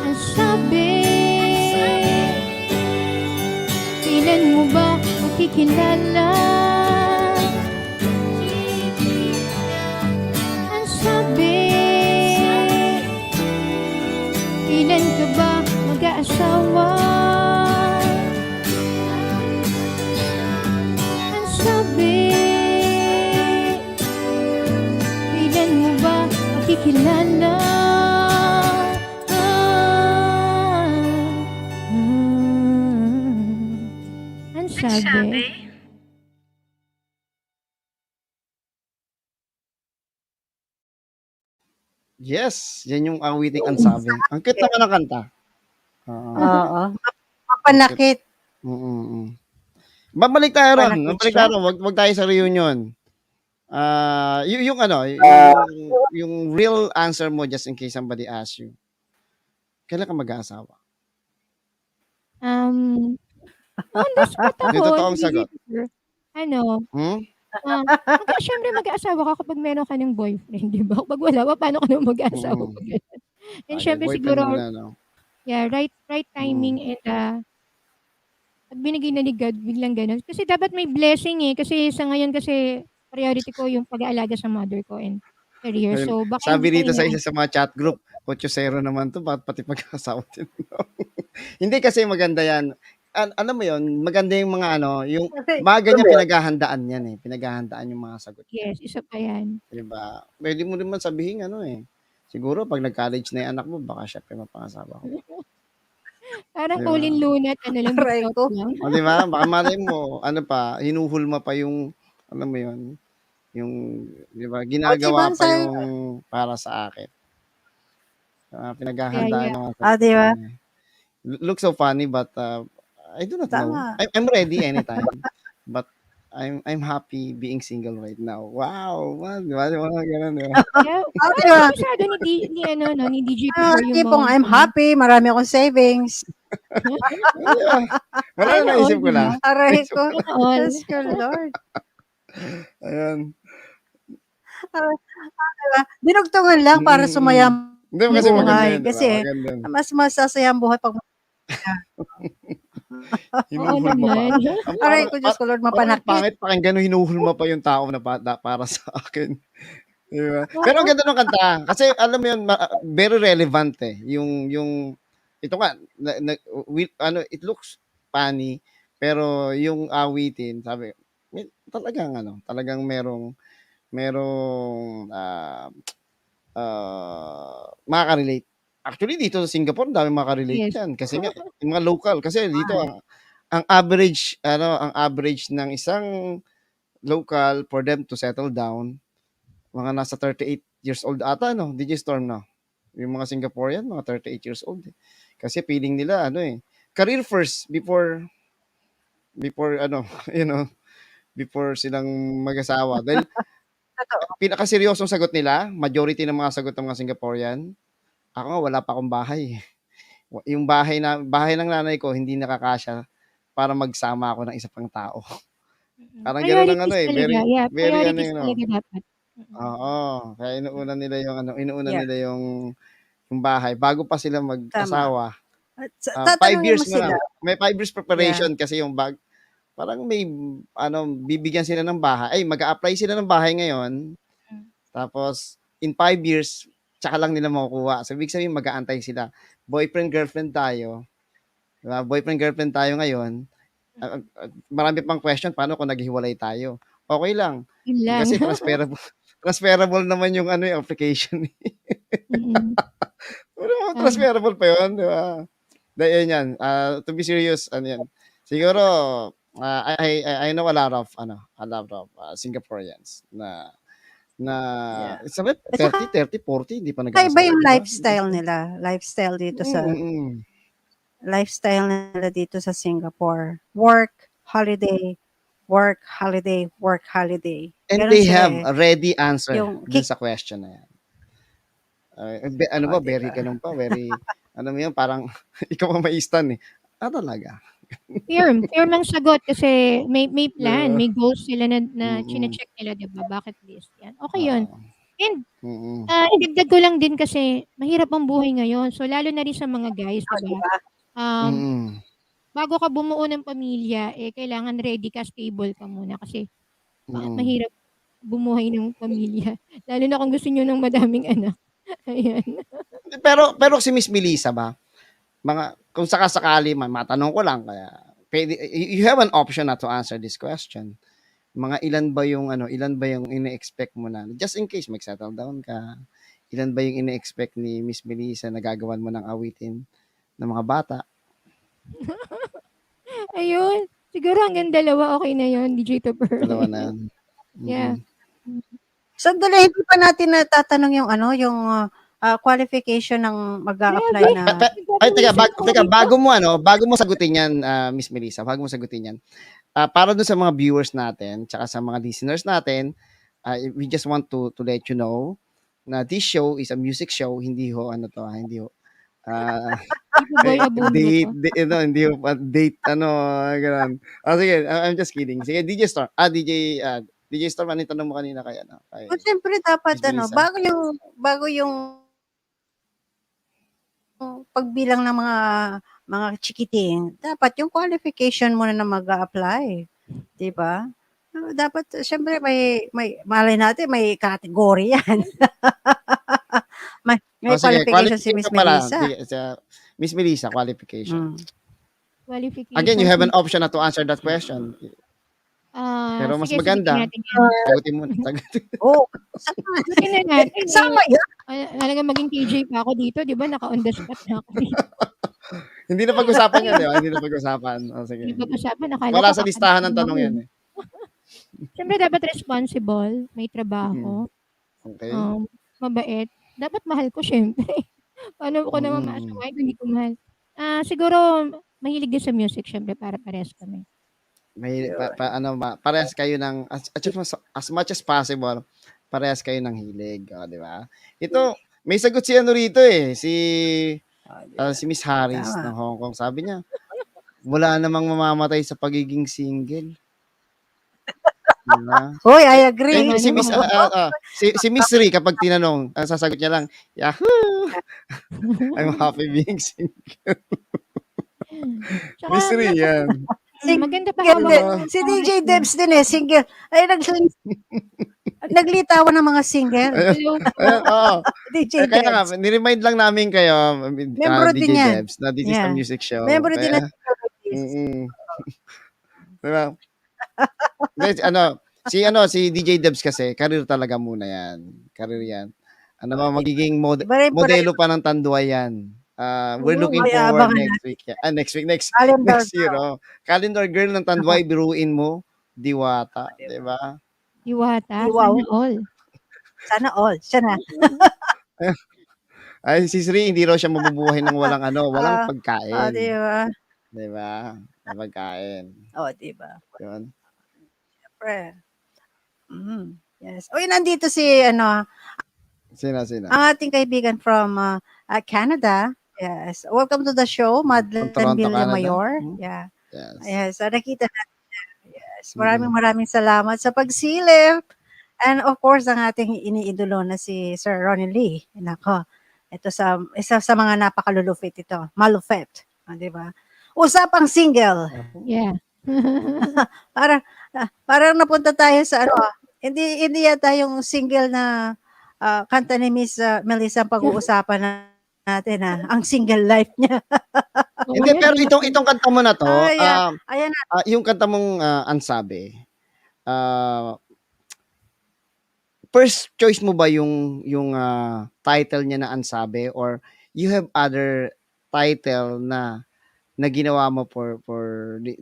Ang sabi, kailan mo ba makikilala? Ang sabi, kailan ka ba mag-aasawa? Ang sabi, kailan mo ba makikilala? Ang sabi. Yes, yan yung awiting Ansabi. Ang cute naman ng kanta. Oo. Oo. Mapanakit. Mm. Babalik tayo ron. Panakit Babalik siya. tayo ron. Wag tayo sa reunion. Yung ano, yung real answer mo just in case somebody asks you. Kailan ka mag-aasawa? On the spot Yung ako, totoong hindi sagot. sure. Ano, Hmm? syempre mag-aasawa ka kapag meron ka ng boyfriend, di ba? Kapag wala pa, paano ka naman mag-aasawa? Mm. Pag ganun? And Okay, syempre boyfriend siguro, muna, no? yeah, right timing and pag binigay na ni God, biglang ganun. Kasi dapat may blessing eh. Kasi sa ngayon kasi priority ko yung pag-aalaga sa mother ko and career. Ayun, So baka sabi hindi rito ko sa isa sa mga chat group, 8-0 naman to, bakit pati pag-asawa din? Hindi kasi maganda yan. Alam mo yon, maganda yung mga ano, yung Kasi, mga ganyan pinaghahandaan yan eh. Pinaghahandaan yung mga sagot. Yes, isa pa yan. Diba? Pwede mo naman sabihin ano eh. Siguro pag nag-college na yung anak mo, baka siya pa mapangasawa ko. Parang Diba? Colin Lunat, ano lang, Aray big ko. lang. O diba? Baka malay mo, ano pa, hinuhulma pa yung, alam mo yon, yung, diba, ginagawa Bang pa sa- yung para sa akin. Pinaghahandaan Yeah. ng mga Ah, diba? sagot. Look so funny but I do not know. Tama. I'm ready anytime. But I'm happy being single right now. Wow. Diba? Ganun, diba? Yeah, Ah, parang diba? masyado ni ano, no, ni DJ Ah, Peter yung tipong mga I'm happy, marami akong savings. Diba? Wala na Sana naisip all, ko lang. diba? Aray ko. Sana all. Diyos ko, Lord. Ayun. Diba? Dinugtungan lang para sumaya Hindi ang kasi maganda buhay. yun. Diba? Kasi Maganda yun. mas masasaya ang buhay pag Oo Hinuhulma pa. naman. Ang aray ko, Diyos ko, Lord, parang mapanakit. pangit pakinggan nung hinuhulma pa yung tao na para sa akin. Diba? Pero ang ganda ng kanta. Kasi alam mo yun, very relevant eh. Yung ito nga, it looks funny, pero yung awitin, sabi, talagang merong makaka-relate. Actually, dito sa Singapore, dami makaka-relate Yes. yan. Kasi nga, yung mga local, kasi dito, ang average ng isang local for them to settle down, mga nasa 38 years old ata, no? DJ Storm, no? Yung mga Singaporean, mga 38 years old. Eh. Kasi feeling nila, career first before, before silang mag-asawa. Dahil, pinakaseryosong sagot nila, majority ng mga sagot ng mga Singaporean, ako nga, wala pa akong bahay. Yung bahay ng nanay ko, hindi nakakasya para magsama ako ng isa pang tao. Parang gano'n ang Priorities talaga. very, Yeah, very priorities talaga dapat. Oo. Kaya inuuna nila Yeah. yung bahay bago pa sila mag-asawa. At 5 tatanungin years mo sila. May 5 years preparation kasi yung parang may bibigyan sila ng bahay. Ay, mag-a-apply sila ng bahay ngayon. Tapos in 5 years tsaka lang nila makukuha. So ibig sabihin mag-aantay sila. Boyfriend girlfriend tayo. Diba? Boyfriend girlfriend tayo ngayon. Marami pang question paano kung naghiwalay tayo. Okay lang. Yun lang. Kasi transferable naman yung ano, yung application. Mm. Pero Tama. transferable pa yun, di ba? Dahil yan, to be serious, ano yan. Siguro, I know a lot of, Singaporeans na Yeah. sabi, At saka 30, 40, hindi pa iba nag-aasawa, yung di ba? lifestyle nila. Lifestyle nila dito sa Singapore. Work, holiday, work, holiday, work, holiday. And Ganon they sila have eh. a ready answer Yung dun kick, sa question na yan. Ano ba, very diba? ganun pa, very, ano mo yun, parang ikaw ang maistan eh. Talaga. Firm ang sagot kasi may plan, Diba? may goals sila na Mm-mm. chine-check nila, 'di ba? Bucket list 'yan. Okay 'yun. Oo. And Mm-mm. idagdag ko lang din kasi mahirap ang buhay ngayon. So lalo na rin sa mga guys, 'di ba? Diba? Mm-mm. Bago ka bumuo ng pamilya, kailangan ready ka, stable ka muna kasi Mm-mm. mahirap bumuhay ng pamilya. Lalo na kung gusto niyo ng madaming anak. Ayan. Pero si Miss Melissa ba, kung sakasakali man, matanong ko lang, kaya, you have an option na to answer this question. Ilan ba yung ine-expect mo na, just in case mag-settle down ka, ilan ba yung ine-expect ni Miss Melissa na gagawan mo ng awitin ng mga bata? Ayun. Siguro hanggang 2 okay na 'yon, DJ Topper. Dalawa na yan. Yeah. Sandali, hindi pa natin natatanong yung qualification ng mag-a-apply na. Ay, teka, bago mo sagutin yan, Miss Melissa, bago mo sagutin yan, para dun sa mga viewers natin, tsaka sa mga listeners natin, we just want to let you know na this show is a music show, hindi ho, Boy Abunda to. hindi ho, date, gano'n. Sige, I'm just kidding. Sige, DJ Storm, DJ Storm, ano yung tanong mo kanina kay, But siyempre dapat Miss Melissa. bago yung pagbilang ng mga chikiting, dapat yung qualification muna na mag-a-apply. 'Di ba? Dapat siyempre may malay natin may category yan. may Sige, qualification si Miss pala. Melissa. Sige, Miss Melissa, qualification. Qualification. Again, you have an option na to answer that question. Pero mas Sige, maganda. sagutin natin yan. Sagutin mo. Oh, Sagutin na natin. sama yun. Talaga maging TJ pa ako dito, di ba? Naka-on the spot na ako dito. Hindi na pag-usapan yan, di ba? Hindi na pag-usapan. Sige. Hindi pag-usapan, nakala Wala ko sa listahan ng kakatanong tanong yan eh. Siyempre dapat responsible, may trabaho, Okay. mabait. Dapat mahal ko siyempre. Paano ko naman maasawain kung hindi ko mahal? Siguro mahilig din sa music siyempre para parehas kami. May parehas kayo ng as much as possible, parehas kayo ng hilig, di ba? Ito, may sagot si rito eh, si Miss Harris Tama. ng Hong Kong. Sabi niya, wala namang mamamatay sa pagiging single. Diba? Hoy, I agree. Si Miss si Miss Ri, kapag tinanong, ang sasagot niya lang, Yahoo! I'm happy being single. Tsaka, Miss Ri, yan. maganda pa Hindi, hawak. si DJ Debs din eh, single. Ay, naglitawan ng mga single. Hello. Oo. DJ Kaya nga, Debs. ni-remind lang namin kayo, Membro DJ din yan. Debs, na this is a Yeah. music show. Membro din Kaya, natin. diba? Si DJ Debs kasi, career talaga muna yan. Career yan. Magiging Iba rin pala modelo pa ng Tanduay yan. We're looking may forward abangan next week. Next Calendar year. Oh. Calendar girl ng Tanduay, biruin mo, Diwata. Diba? Iwata. Wow. Sana all. Sana all. Siya na. Ay, si Sri, hindi raw siya mabubuhay ng walang Ah, pagkain. di ba? Diba? May pagkain. Di ba? Yun. Siyempre. Yes. Uy, nandito si, Sino? ang ating kaibigan from Canada. Yes. Welcome to the show, Madeleine Toronto, Villamayor. Canada. Yeah. Yes. Yes. So, nakita natin siya. Yes. Maraming salamat sa pagsilip. And of course, ang ating iniidolo na si Sir Ronnie Lee. Nako. Ito isa sa mga napakalulupit ito. Malupit. Di ba? Usapang single. Yeah. Parang napunta tayo sa hindi yata yung single na kanta ni Miss Melissa ang pag-uusapan natin ang single life niya. Hindi, pero itong kanta mo na to, Ayan na. yung kanta mong Ansabi, first choice mo ba yung title niya na Ansabe, or you have other title na ginawa mo for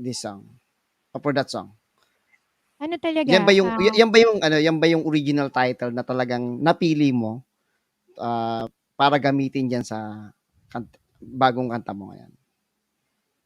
this song, or for that song? Ano Yan talaga, ba yung original title na talagang napili mo para gamitin diyan sa bagong kanta mo ngayon?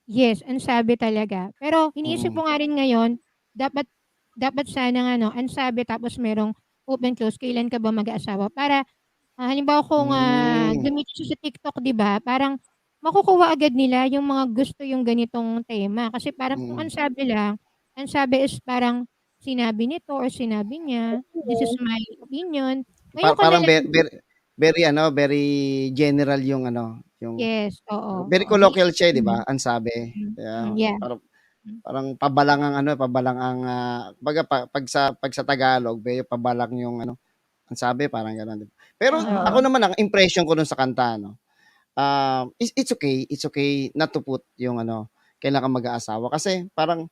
yes, ang sabi talaga. Pero iniisip Mm. ko nga rin ngayon, dapat dapat sana nga ang sabi tapos merong open close, kailan ka ba mag-aasawa? Para halimbawa kung Mm. gamitin siya sa TikTok, 'di ba? Parang makukuha agad nila yung mga gusto yung ganitong tema. Kasi parang kung Mm. ang sabi lang, ang sabi is parang sinabi nito or sinabi niya, this is my opinion. Ngayon ko na Parang lang, very general yung yes, oo, very oo. colloquial siya, 'di ba? Ansabe. Yeah. Parang parang pabalang pabalang kumbaga pag sa Tagalog, medyo pabalang yung ang sabi, parang gano'n, 'di ba? Pero Oo. ako naman, ang impression ko dun sa kanta, it's okay not to put yung kailan ka mag-aasawa, kasi parang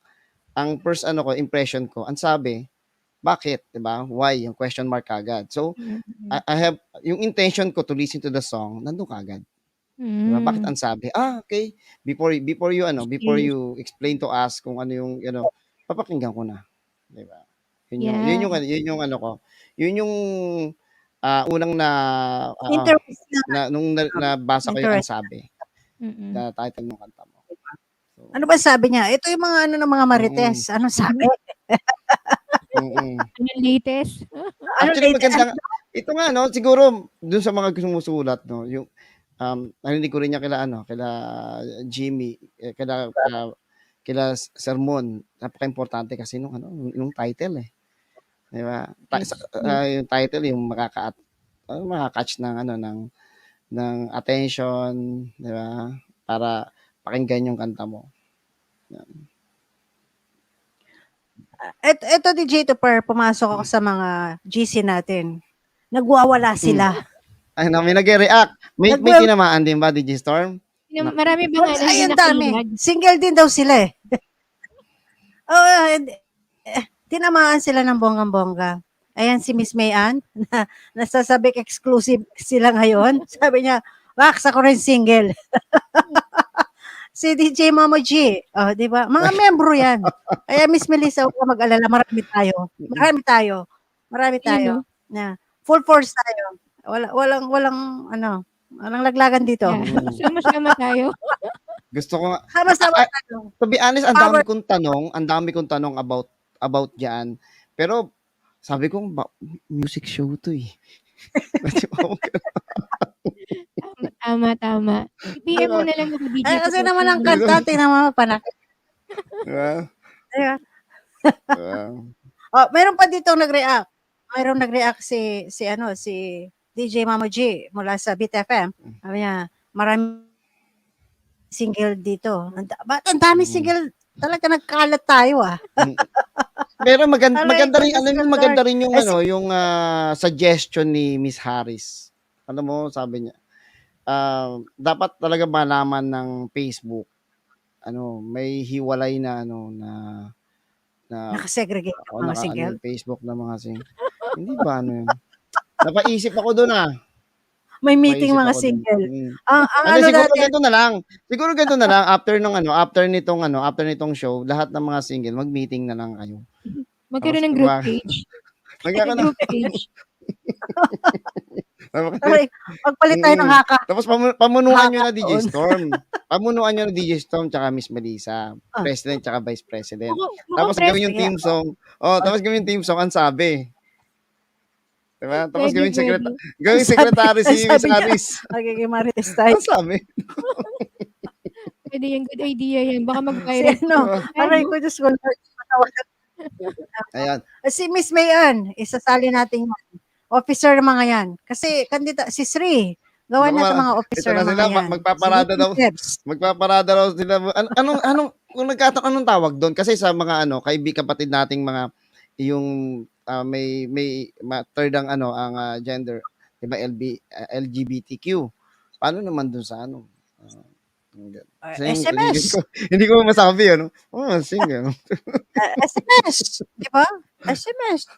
ang first impression ko, ang sabi, bakit, 'di ba? Why? Yung question mark kaagad. So, Mm. I have yung intention ko to listen to the song, nandun kaagad. 'Di ba? Bakit Hmm, ang sabi? Okay. Before yes. you explain to us kung ano yung papakinggan ko na, 'di ba? Yeah. Yun yung ko. Yun yung unang Interest na, nung nabasa ko yung interest. Ansabe, Mm. na title ng kanta mo. So, Ano ba sabi niya? Ito yung mga ng mga mm, marites. Ano sabi? mm. Anong latest? Ano Actually, latest? maganda ito nga, siguro dun sa mga sumusulat, yung narinig ko rin niya kila Jimmy, kila Sermon. Napaka-importante kasi nung title, 'di ba? Yes, yes. Yung title yung makaka-catch ng attention, 'di ba? Para pakinggan yung kanta mo. Ito DJ Tupper, pumasok ako sa mga GC natin. Nagwawala sila. May nagre-react. May Nagwa- tinamaan din ba, DJ Storm? Marami ba nga Ay, hindi ang dami. nakilag? Single din daw sila eh. Oh, tinamaan sila ng bonggang-bongga. Ayan si Miss Mayan, na nasasabik exclusive sila ngayon. Sabi niya, wax ako rin single. Si DJ Mamo G, oh, di ba? Mga membro yan. Kaya Miss Melissa, huwag ka mag-alala, marami tayo. Marami tayo. Marami Yun, no? tayo. Na full force tayo. Walang laglagan dito. Yeah. Sama-sama tayo. Gusto ko nga, Sama-sama tayo. to be honest, Power. ang dami kong tanong about diyan. Pero sabi ko, music show 'to eh. Tama. I-PM mo na lang ako, DJ. Ay, kasi Tupper. naman ang kanta, tingnan mo, panakit. Diba? Diba? Diba? Oh, meron pa dito nag-react. Mayroong nag-react si DJ Mamo G mula sa Beat FM. Sabi niya, marami single dito. Ba't ang dami single? Talaga nagkalat tayo ah. Pero maganda rin, Lord. maganda rin yung suggestion ni Miss Harris. Alam mo, sabi niya, dapat talaga malaman ng Facebook, may hiwalay na Nakasegregate ang mga single. yung Facebook na mga hindi ba yun? Napaisip ako doon May meeting Napaisip mga ako dun. single. Mm. Ang Siguro dati, ganito na lang. Siguro ganito na lang after nitong show, lahat ng mga single mag-meeting na lang kayo. Magkaroon ng Tapos, group diba? page. Magkakaroon Group page. magpalit tayo ng haka. Tapos pamunuan nyo na Haka DJ doon. Storm. Pamunuan nyo na DJ Storm tsaka Miss Melissa. Ah. President tsaka Vice President. Mukhang Tapos gawin yung president. team song. Tapos gawin yung team song, ang sabi. Diba? Tapos Pwede, gawin secretary si Miss sabi niya. Aris. Magiging marites tayo. Ang sabi. Pwede yan. Good idea yan. Baka Si mag-viral. aray ko, Diyos ko, Lord, matawagan. Ayan. Si Miss Mayan, isasali natin yan. Officer ng mga yan. Kasi si Sri, gawan na sa mga officer Ito na ng sila, mga yan. magpaparada daw. Magpaparada raw sila. Kung anong tawag doon? Kasi sa mga kapatid nating mga, yung may third ang gender, 'di ba, LGBTQ. Paano naman doon sa SMS. Hindi ko masabi single. SMS. Di ba? SMS.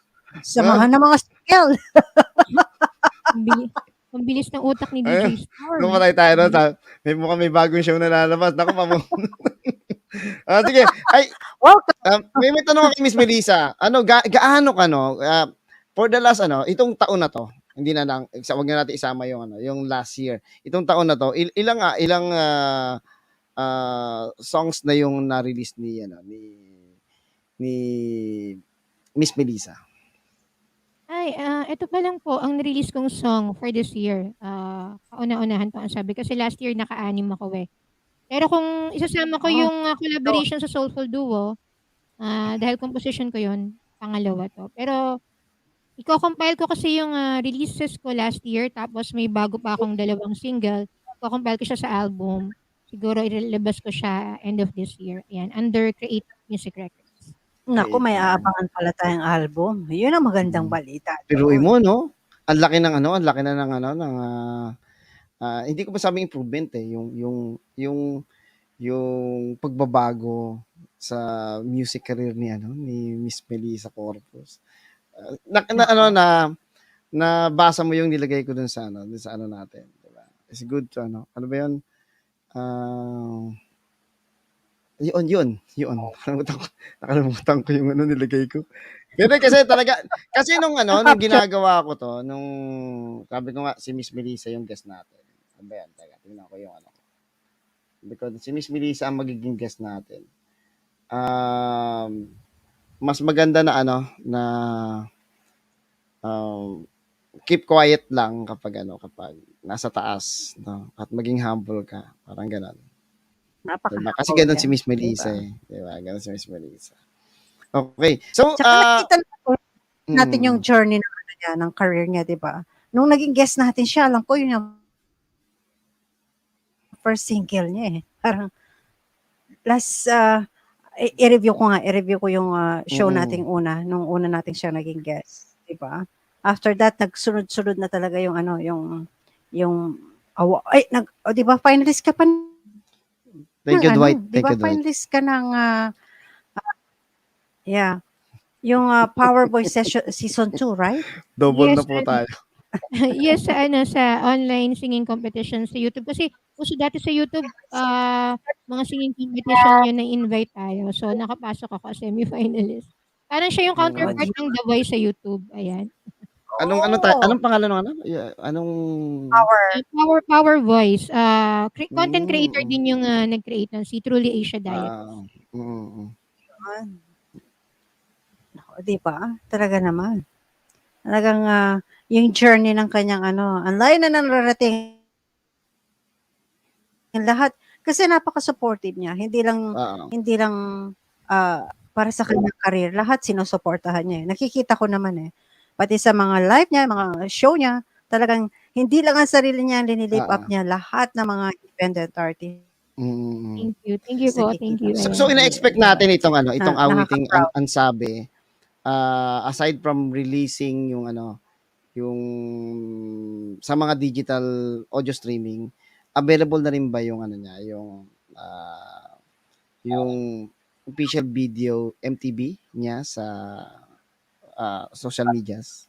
Samahan ng mga single. Ang bili ang bilis ng utak ni Ayun, DJ Storm. Lumatay tayo no? Mukhang may bagong show na lalabas. Naku, sige. Ay, Welcome. may tanong ako kay Miss Melissa. Gaano ka, no? For the last, itong taon na to, hindi na lang, wag na natin isama yung last year. Itong taon na to, ilang songs na yung na-release ni Miss Melissa? Ay, eto pa lang po ang na-release kong song for this year. Kauna-unahan pa ang sabi kasi last year naka-anim ako eh. Pero kung isasama ko yung collaboration sa Soulful Duo, dahil composition ko yun, pangalawa to. Pero iko-compile ko kasi yung releases ko last year tapos may bago pa akong dalawang single. Iko-compile ko siya sa album. Siguro ilalabas ko siya end of this year. Ayan, under Creative Music Records. Naku, may aabangan pala tayong album. Yun ang magandang balita. Piruin mo, no? Ang laki na hindi ko pa sabing improvement eh, yung pagbabago sa music career ni Miss Melissa Corpus. Nabasa mo yung nilagay ko dun sa natin, diba? It's good to ano ba 'yun? Yun. Nakalimutan ko yung nilagay ko. Pero kasi nung ginagawa ko to, nung sabi ko nga si Miss Melissa yung guest natin. Ano ba yan? Teka, tingnan ko yung Because si Miss Melissa ang magiging guest natin. Mas maganda na keep quiet lang kapag nasa taas, no? At maging humble ka. Parang gano'n. Diba? Kasi gano'n si Miss Melissa eh. Diba? Gano'n si Miss Melissa. Okay. So, Tsaka nakita natin yung journey ng career niya, di ba? Nung naging guest natin siya, alam ko yun yung first single niya eh. Parang last, i-review ko yung show nating nung una natin siya naging guest, di ba? After that, nagsunod-sunod na talaga yung di ba, finalist ka pa Thank you, Dwight. Di ba, finalist ka ng, yung Power Boy Season 2, right? Double Yes, na po tayo. Yes, sa online singing competition sa YouTube. Kasi uso dati sa YouTube, mga singing competition yun na invite tayo. So, nakapasok ako as semi-finalist. Parang siya yung counterpart ng The Voice sa YouTube. Ayan. Anong pangalan ng Anong Power Voice. Content creator din yung nag-create ng si Truly Asia Diet. Di ba? Talaga naman. Talagang yung journey ng kanyang ang layo na nararating lahat kasi napaka-supportive niya. Hindi lang para sa kanyang career, lahat sinusuportahan niya. Nakikita ko naman pati sa mga live niya, mga show niya, talagang hindi lang ang sarili niya ang linilip up niya, lahat ng mga independent artist. Thank you po. Thank you. So ina-expect natin itong awiting Ansabi. Aside from releasing yung sa mga digital audio streaming, available na rin ba yung yung official video MTV niya sa social medias?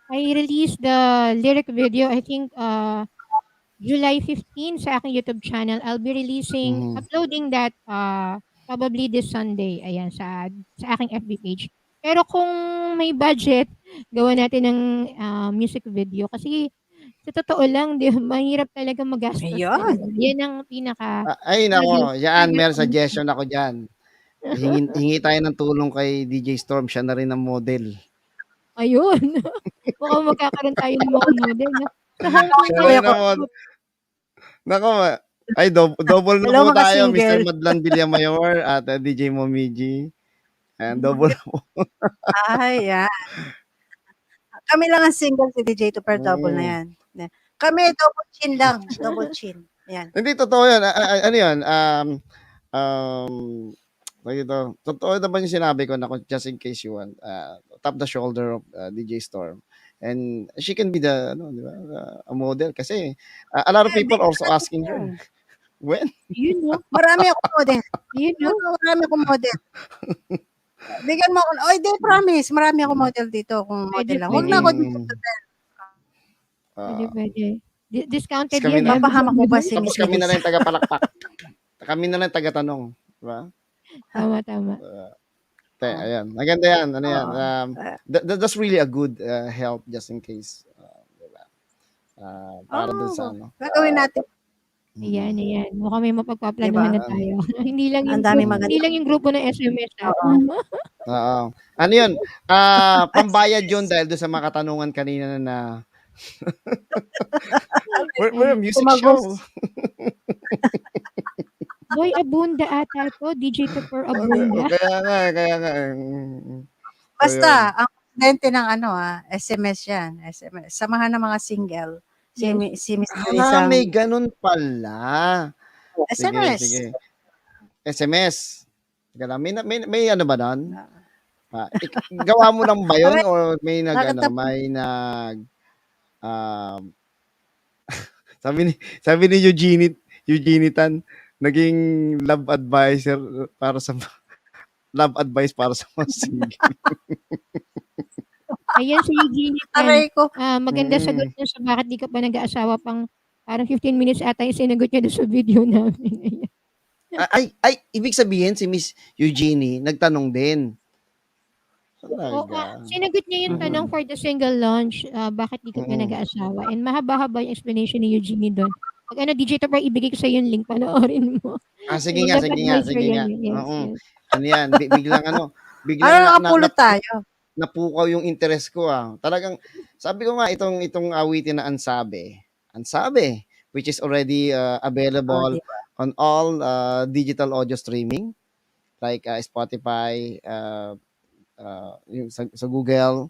I released the lyric video, I think July 15 sa aking YouTube channel. I'll be uploading that probably this Sunday. Ayan, sa aking FB page. Pero kung may budget, gawa natin ng music video. Kasi sa totoo lang, mahirap talaga magastos. Yan ang pinaka... Ay, nako. Yan, may suggestion ako dyan. Hingi tayo ng tulong kay DJ Storm. Siya na rin ang model. Ayun. Mukhang magkakaroon tayo ng mga model. Siya rin ang model. Nako, ay double na po tayo, Mr. Madlan Villamayor at DJ Momiji. Ayan, double na po. Ay, yan. Kami lang ang single si DJ to per double na yan. Kami, double chin lang. Double chin. Yan. Hindi, totoo yan. Ano yan? Totoo naman yung sinabi ko na just in case you want, tap the shoulder of DJ Storm. And she can be a model kasi a lot of people also asking her. When? Marami akong model. Marami akong model. Bigyan mo ako. Oy, di promise. Marami ako model dito kung Pwede, model lang. Huwag na ako dito. Mm. Pwede, Ah, pwede. Discounted Tapos kami yan, na, Papahamak mo ba si tapos Miss kami na Melissa? lang yung tagapalakpak. Kami na lang yung tagatanong. Diba? Tama, tama. Oo. Ayan. Maganda yan. Ano yan? Oo. That's really a good help just in case. Diba? Para dun sa Oh, ano. gagawin natin. Ayan, ayan. Mukhang may mapagpaplanuhan Diba? na tayo. Hindi lang yung Ang dami group, hindi maganda. lang yung grupo ng SMS, ha? Oo. Oo. Ano yun? Pambayad yun dahil doon sa mga katanungan kanina na we're a music Tumagos. show. Boy Abunda ata to. DJ Tupper Abunda. Kaya nga. So, Basta, yun. ang presidente ng SMS yan. SMS. Samahan ng mga single. Si, Yes. si Miss Melissa. May ganun pala. Sige, SMS. sige. SMS. Teka lang, may ano ba doon? Gawa mo lang ba yun or may sabi ni Eugenie Tan, naging love advisor para sa love advice para sa mga single. Ayan si Eugenie Tan. Aray ko. Maganda sagot niya sa bakit di ka pa nag-aasawa pang parang 15 minutes ata yung sinagot niya doon sa video namin. ay, ibig sabihin si Miss Eugenie nagtanong din. Oo, Talaga. sinagot niya yung tanong for the single launch, bakit di ka pa nag-aasawa? And mahaba-haba yung explanation ni Eugenie doon. Pag DJ Tupper, ibigay ko sa yung link, panoorin mo. Sige nga. Yes, Oo. yes. Ano yan, biglang Nakapulot tayo. napukaw yung interest ko Talagang sabi ko nga itong awitin na Ansabe, which is already available on all digital audio streaming like Spotify, yung sa Google,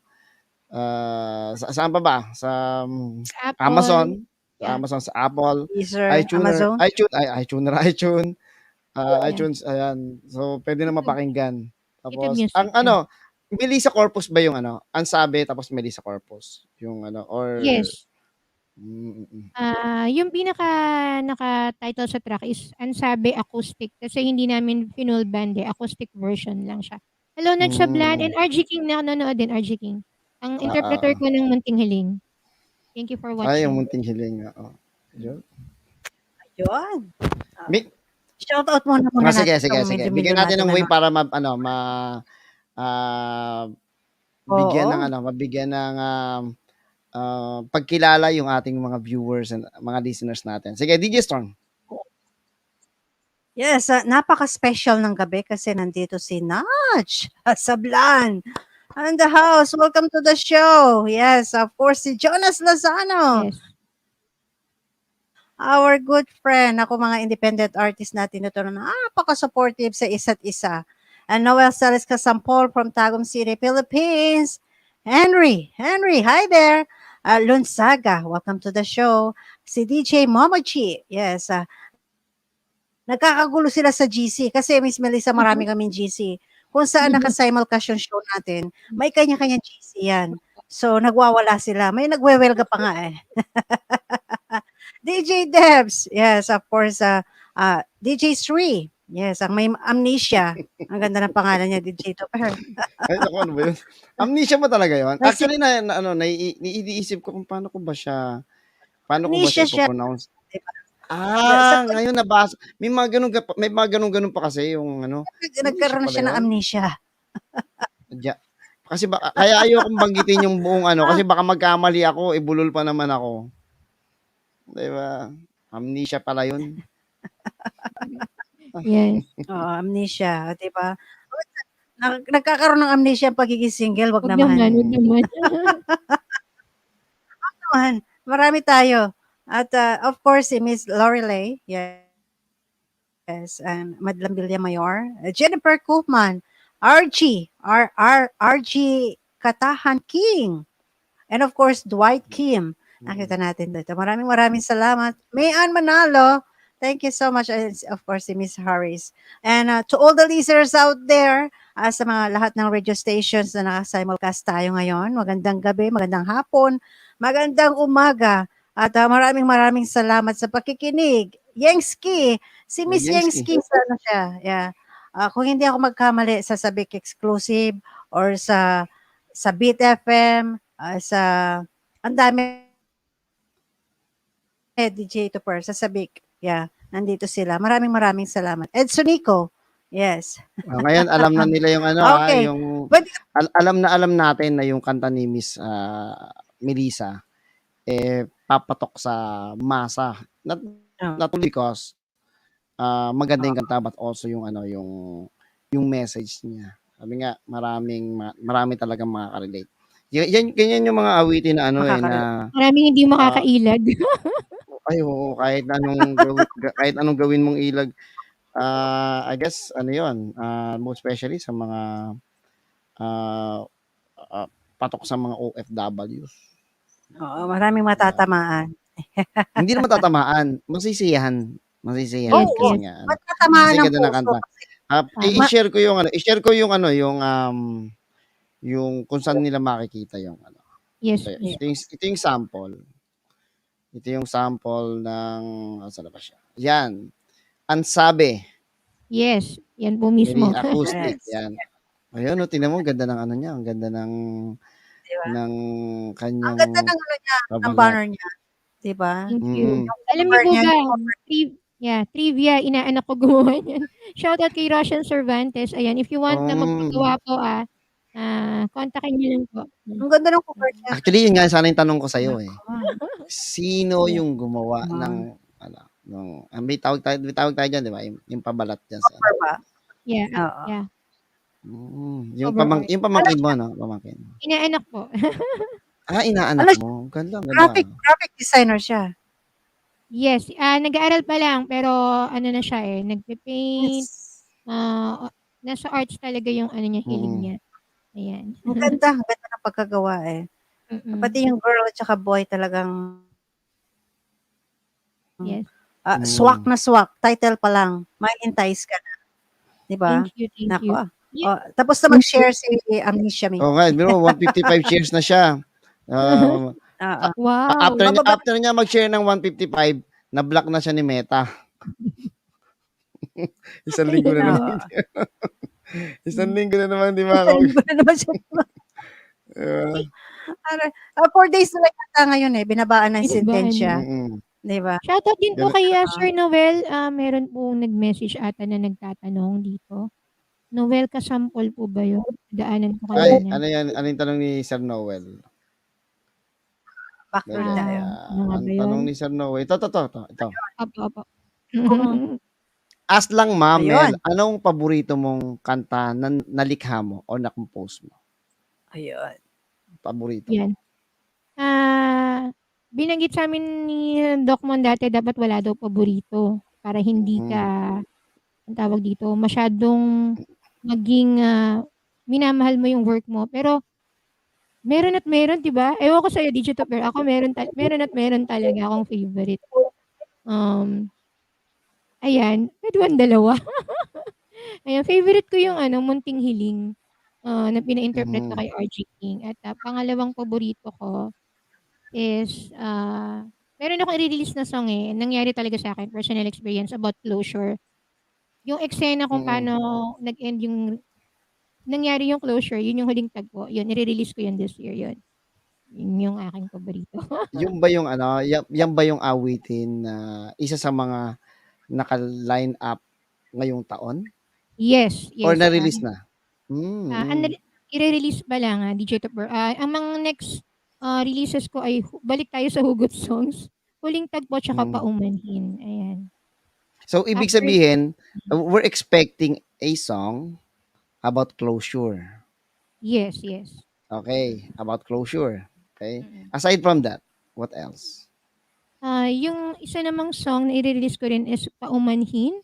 saan pa ba? Sa Apple. Amazon, Yeah. sa Apple, Deezer, iTunes, Amazon. iTunes, ayan. So pwede na mapakinggan. Tapos YouTube Music, ang Melissa Corpus ba yung Ansabe tapos Melissa Corpus yung or Yes. Yung naka-title sa track is Ansabe Acoustic kasi hindi namin finul band acoustic version lang siya. Hello Nat Sablan and RG King na nanonood din, RG King. Ang interpreter ko ng Munting Hiling. Thank you for watching. yung Munting Hiling. Yun. Shout out muna Sige. natin. Bigyan natin ng way para mabigyan ng pagkilala yung ating mga viewers and mga listeners natin. Sige, DJ Storm. Yes, napaka-special ng gabi kasi nandito si Nach Sablan in the house. Welcome to the show. Yes, of course, si Jonas Lozano. Yes. Our good friend. Ako mga independent artist natin ito na napaka-supportive sa isa't isa. And Noel Salas Casampol from Tagum City, Philippines. Henry, hi there. Lunsaga, welcome to the show. Si DJ Momochi, yes. Nagkakagulo sila sa GC kasi Miss Melissa, marami kaming GC. Kung saan naka-simulcast yung show natin, may kanya-kanya GC yan. So, nagwawala sila. May nagwewelga pa nga eh. DJ Debs, yes, of course. DJ Sri, yes, ang may amnesia. Ang ganda ng pangalan niya, DJ Topper. Ay, ano ba yun? Amnesia ba talaga yun? Actually, naiisip ko kung paano ko ba siya i-pronounce. Ngayon nabasa. May mga ganun pa kasi yung Nagkaroon na siya ng amnesia. Kasi kaya ayokong banggitin yung buong kasi baka magkamali ako, ibulol pa naman ako. Diba? Amnesia pala yun. Yes. Amnesia, diba? Nagkakaroon ng amnesia ang pagiging single, wag Huwag naman. naman. Marami tayo. At of course, si Miss Lorelei, yes, and Madlam Villamayor, Jennifer Koopman, RG Katahan King, and of course, Dwight Kim. Nakita natin dito. Maraming salamat. Mayan Manalo, thank you so much. And of course, si Miss Harris. And to all the listeners out there, sa mga lahat ng radio stations na naka-simulcast tayo ngayon, magandang gabi, magandang hapon, magandang umaga. At maraming salamat sa pakikinig. Yengski, si Miss Yengski, sana siya. Yeah. Kung hindi ako magkamali sa Sabic Exclusive or sa Beat FM, sa ang dami DJ Tupper sa Sabic. Yeah, nandito sila. Maraming salamat. Edson Nico. Yes. Ngayon alam na nila yung ano, Okay. yung But alam natin na yung kanta ni Miss Melissa papatok sa masa. Not only because maganda yung kanta but also yung ano yung message niya. Sabi nga marami talagang makaka-relate. Ganyan yung mga awitin na ano na Maraming hindi makakailag. ay oo, kahit anong gawin mong ilag. I guess ano 'yon, most especially sa mga patok sa mga OFWs. oo, maraming matatamaan. Hindi naman tatamaan, masisiyahan Yes, kasi yes. nga ano. Matatamaan Kasi ng ganda ng puso. kanta. I-share ko yung kung saan nila makikita yung ano. Yes. Ito yung sample. Ito yung sample ng saan ba siya? Yan. Ansabe. Yes. Yan po mismo. Very acoustic. Yes. Yan. Ayun, no, tingnan mo, ang ganda ng ano niya. Ang ganda ng Diba? ng Ang kanyang ganda ng ano niya, ng kabalat. banner niya. Diba? Thank you. Mm. Alam niyo Cover po niya, ba, trivia, inaanak ko gumawa niyan. Shoutout kay Roshan Cervantes. Ayan, if you want na magpagawa po, kontakin niyo lang po. ang ganda ng cover niya. Actually, yun nga sana yung tanong ko sa'yo eh. Ah, Sino yung gumawa ng ano, may tawag tayo diyan, 'di ba? Yung pabalat diyan sa cover ba? Yeah. Oo. Yeah. yung Overall. yung pamangkin mo, no? Pamangkin. Inaanak po. Inaanak mo. Ganda. Graphic designer siya. Yes. Nag-aaral pa lang, pero ano na siya nagpe-paint. Yes. Nasa arts talaga yung ano niya, hiling niya. Ayan. Ang ganda ng pagkagawa eh. Mm-mm. Pati yung girl at saka boy talagang Yes. swak na swak. Title pa lang, may entice ka na. Diba? Thank you. Nako. Yeah. Tapos na mag-share si Amnesia Me. Nga, biro 155 shares na siya. Wow. After niya mag-share ng 155, na-block na siya ni Meta. Isang linggo na naman. Isang linggo na naman, di ba? Hindi na naman siya. 4 days na lang yata ngayon binabaan ng sentensya. Diba? Shoutout din po kay Sir Noel. Meron pong nag-message ata na nagtatanong dito. Noel, kasampol po ba yun? Daanan ko Ay, kanina. ano yan? Ano yung tanong ni Sir Noel? Back to tayo. Ang tanong ni Sir Noel. Ito. Opo. Ask lang, Ma'am Mel, Ayun. anong paborito mong kanta na nalikha mo o na-compose mo? Ayun. Paborito. Yan. Binanggit sa amin ni Doc Mon dati, dapat wala daw paborito para hindi ka, ang tawag dito, masyadong maging minamahal mo yung work mo. Pero meron at meron, 'di ba? Ewan ko sa'yo, DJ Topper. Ako meron at meron talaga akong favorite. Ayan, pwede ba ang dalawa? Ayan, favorite ko yung Munting Hiling na pina-interpret ko kay RG King. At pangalawang paborito ko is meron akong i-release na song nangyari talaga sa akin, personal experience about closure. Yung eksena kung paano nag-end yung nangyari yung closure, yun yung huling tagpo. Yun, i-release ko yun this year yun. Yun yung aking paborito. Yung ba yung yan ba yung awitin na isa sa mga naka-line up ngayong taon? Yes. Or na-release na? I-release pa lang, DJ Topper. Ang mga next releases ko ay balik tayo sa Hugot Songs. Huling tagpo tsaka Paumanhin. Ayan. So, ibig sabihin, we're expecting a song about closure. Yes. Okay, about closure. Okay. Aside from that, what else? Yung isa namang song na i-release ko rin is Paumanhin.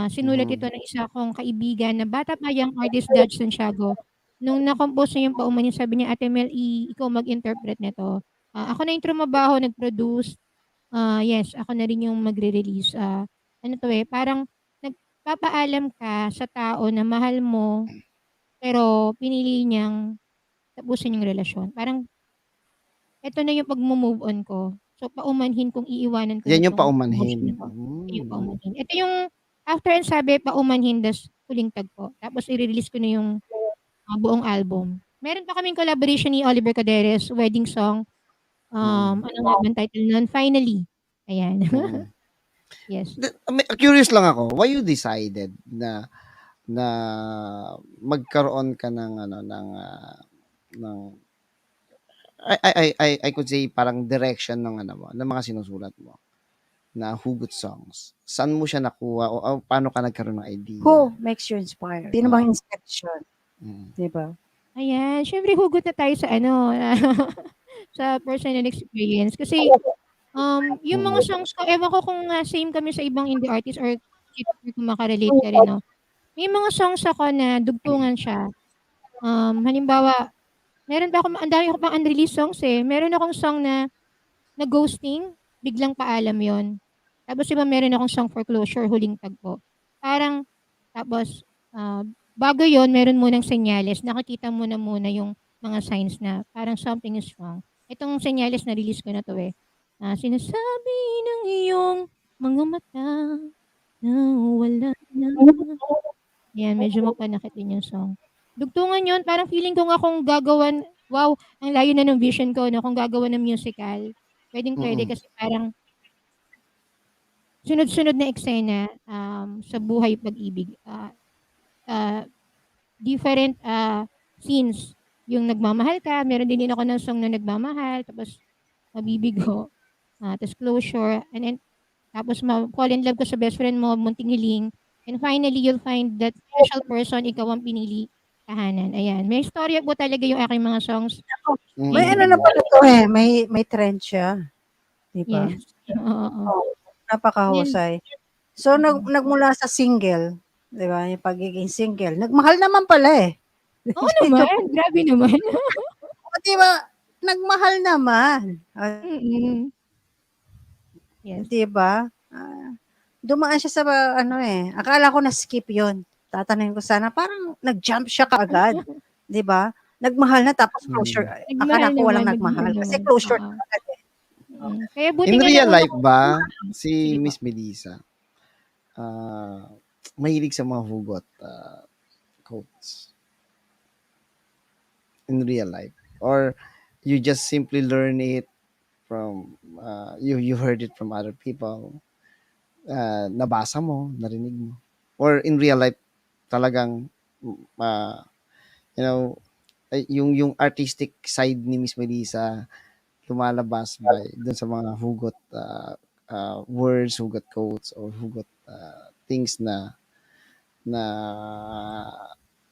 Sinulat ito ng isa kong kaibigan na bata pa yung artist Dodge Santiago. Nung na-compose na yung Paumanhin, sabi niya, Ate Mel, ikaw mag-interpret nito. Ako na yung trumabaho, nag-produce. Yes, ako na rin yung magre-release. Parang nagpapaalam ka sa tao na mahal mo, pero pinili niyang tapusin yung relasyon. Parang, eto na yung pag-move on ko. So, paumanhin kung iiwanan ko. Yan yung paumanhin. Yung paumanhin. Ito yung After ang sabi, Paumanhin Das Huling Tagpo. Tapos i-release ko na yung buong album. Meron pa kaming collaboration ni Oliver Caderes, wedding song. Ano nga bang title nun? Finally. Ayan. Mm. Yes. Curious lang ako, why you decided na magkaroon ka ng ng I could say parang direction ng ng mga sinusulat mo na hugot songs. Saan mo siya nakuha o paano ka nagkaroon ng idea? Who makes you inspired? Sino bang inspiration? Mm. Diba? Ayan. Siyempre, hugot na tayo sa sa personal experience. Kasi, yung mga songs ko, ewan ko kung same kami sa ibang indie artist or kung makarelate ka rin, no? May mga songs ako na dugtungan siya. Halimbawa, meron pa ako, ang dami ko pang unreleased songs eh. Meron akong song na ghosting, biglang paalam yon. Tapos iba meron akong song for closure, huling tagpo. Parang, tapos, bago yon meron munang senyales. Nakikita mo na muna yung mga signs na parang something is wrong. Itong senyales na release ko na to eh. Sinasabi ng iyong mga mata na wala na. Yan, medyo mapanakit din yung song. Dugtungan yun, parang feeling ko nga kung gagawan, wow, ang layo na ng vision ko, no? Kung gagawan ng musical, pwede kasi parang sunod-sunod na eksena sa buhay pag-ibig. Different scenes. Yung nagmamahal ka, meron din ako ng song na nagmamahal, tapos mabibigo, tapos closure, and then, tapos fall in love ka sa best friend mo, munting hiling, and finally, you'll find that special person, ikaw ang pinili, tahanan. Ayan. May storya po talaga yung aking mga songs. May ano na pala to eh. May trend siya. Diba? Yes. Oo. Napakahusay. So, nagmula sa single, di ba? Yung pagiging single. Nagmahal naman pala eh. Oo naman. Grabe naman. O, di ba? Nagmahal naman. Mm-mm. Yes. Di ba? Dumaan siya sa akala ko na-skip yun. Tatanungin ko sana, parang nag-jump siya kaagad. Di ba? Nagmahal na tapos closure. Akala ko walang nagmahal. Kasi closure na agad eh. Kaya buti In nga real nauna life ko- ba, Sige si po. Miss Melissa, mahilig sa mga hugot quotes in real life? Or you just simply learn it from, you heard it from other people, nabasa mo, narinig mo? Or in real life, talagang, yung artistic side ni Miss Melissa, lumalabas by dun sa mga hugot words, hugot quotes, or hugot things na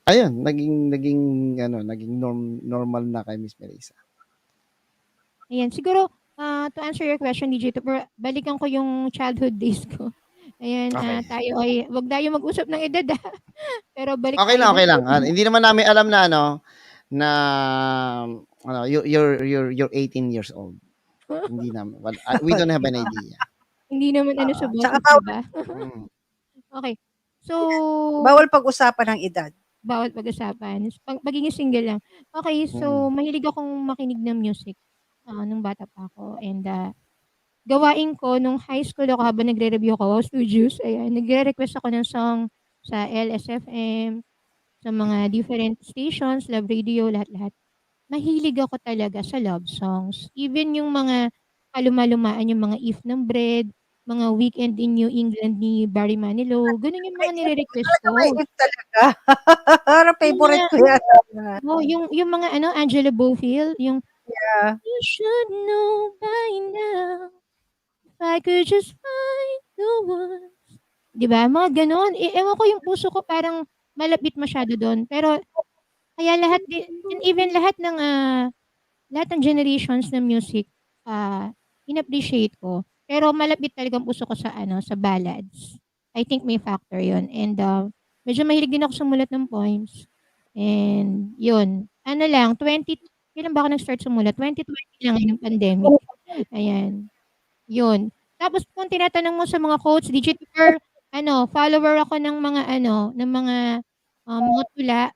ayun, naging normal na kay Miss Melissa. Ayan, siguro, to answer your question, DJ Tupper, balikan ko yung childhood days ko. Ayan, Okay. tayo ay, wag tayo mag-usap ng edad Pero balik Okay tayo lang, okay dun lang. sa Hindi naman namin alam na you're 18 years old. Hindi naman. We don't have an idea. Hindi naman sa Tsaka boses, diba? Mm. Okay. So, Bawal pag-usapan ng edad. bawal pag-usapan. Pagiging single lang. Okay, so mahilig akong makinig ng music nung bata pa ako. And gawain ko nung high school ako habang nagre-review ako, Wow Studios, ayan, nagre-request ako ng song sa LSFM, sa mga different stations, Love Radio, lahat-lahat. Mahilig ako talaga sa love songs. Even yung mga kaluma-lumaan, yung mga If ng Bread, mga Weekend in New England ni Barry Manilow, ganun yung mga nire-request ko. May if talaga. Parang favorite ko yan. Yung mga Angela Bofill, yung Yeah. You should know by now if I could just find the words. Diba? Mga ganon. Ewan ko yung puso ko parang malapit masyado doon. Pero kaya and even lahat ng generations ng music, in-appreciate ko. Pero malapit talaga ang puso ko sa ballads. I think may factor yon. And medyo mahilig din ako sumulat ng poems. And yun. Kailan ba ako nag-start sumulat? 2020 lang yung pandemic. Ayan. Yun. Tapos kung tinatanong mo sa mga quotes, digital follower ako ng mga mga tula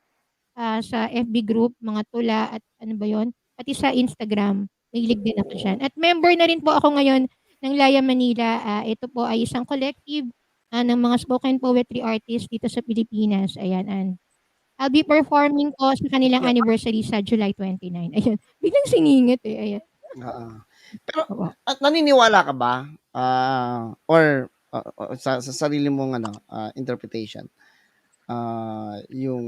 sa FB group, mga tula at ano ba yon? Pati sa Instagram, mahilig din ako diyan. At member na rin po ako ngayon ng Laya Manila. Ito po ay isang collective ng mga spoken poetry artists dito sa Pilipinas. Ayan. I'll be performing po sa kanilang anniversary sa July 29. Ayan. Biglang siningit eh. Ayan. Oo. Pero Oo. at naniniwala ka ba or sa sarili mong interpretation yung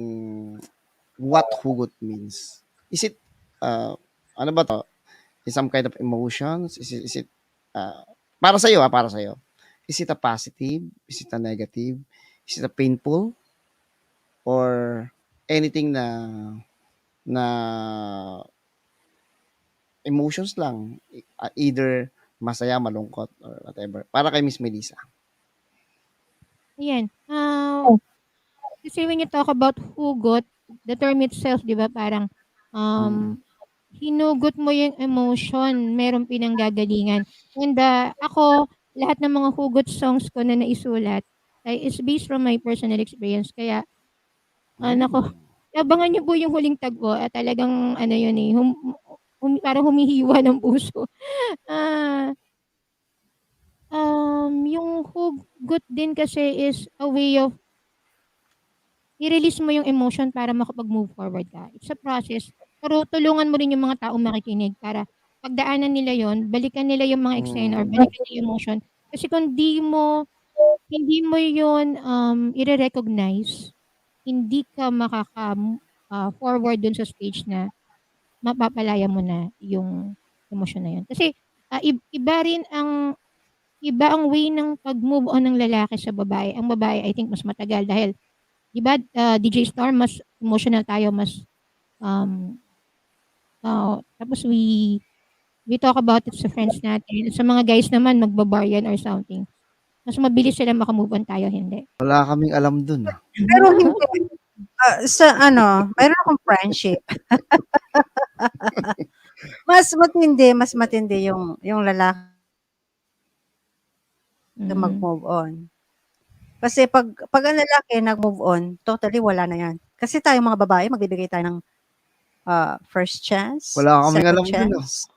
what hugot means? Is it ano ba to? Is some kind of emotions? Is it para sa iyo, para sa iyo. Is it a positive? Is it a negative? Is it a painful or anything na emotions lang, either masaya, malungkot or whatever. Para kay Miss Melissa. Ayan. Kasi when you talk about hugot, the term itself, di ba, parang hinugot mo yung emotion, merong pinanggagalingan. And ako, lahat ng mga hugot songs ko na naisulat is based from my personal experience. Kaya, nako, abangan niyo po yung huling tagpo at talagang yun eh, parang humihiwa ng puso. Yung hugot din kasi is a way of i-release mo yung emotion para makapag-move forward ka. It's a process. Pero tulungan mo rin yung mga taong makikinig para pagdaanan nila yon, balikan nila yung mga eksena or balikan nila yung emotion. Kasi kung hindi mo yun i-recognize, hindi ka forward dun sa stage na mapapalaya mo na yung emotion na yun. Kasi iba ang way ng pag-move on ng lalaki sa babae. Ang babae, I think, mas matagal dahil, di ba, DJ Storm, mas emotional tayo, mas, tapos we talk about it sa friends natin. Sa mga guys naman, magbabar yan or something. Mas mabilis sila makamove on tayo, hindi. Wala kaming alam dun. Pero hindi. Mayroon akong friendship. mas matindi yung lalaki na mag-move on. Kasi pag ang lalaki nag-move on, totally wala na yan. Kasi tayo mga babae, magbibigay tayo ng first chance, Wala kaming alam second dun. chance.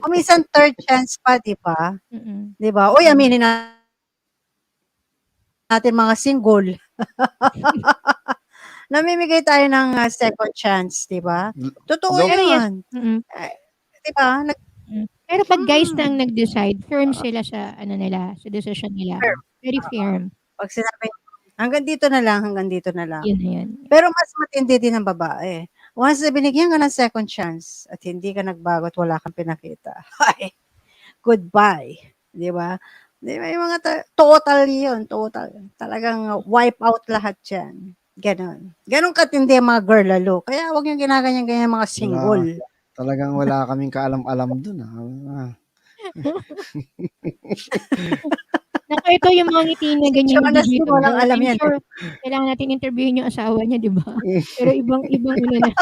O minsan third chance pa, di ba? Di ba? Uy, aminin natin mga single. Namimigay tayo ng second chance, di ba? Totoo Pero yan. Di ba? Pero pag guys na ang nag-decide, firm sila sa sa decision nila. Very firm. Pag sinabi, hanggang dito na lang. Yun na yun. Pero mas matindi din ang babae. Once na binigyan ka ng second chance at hindi ka nagbago at wala kang pinakita, ay, goodbye. Di ba? Di ba yung mga total yun, total. Talagang wipe out lahat yan. Ganon katindi ang mga girl lalo. Kaya huwag yung ginaganyan-ganyan mga single. Talagang wala kaming kaalam-alam dun. Naku, ito yung mga ngiti na ganyan. Sure, dito. walang alam yan. Sure, kailangan natin interviewin yung asawa niya, di ba? Pero ibang na.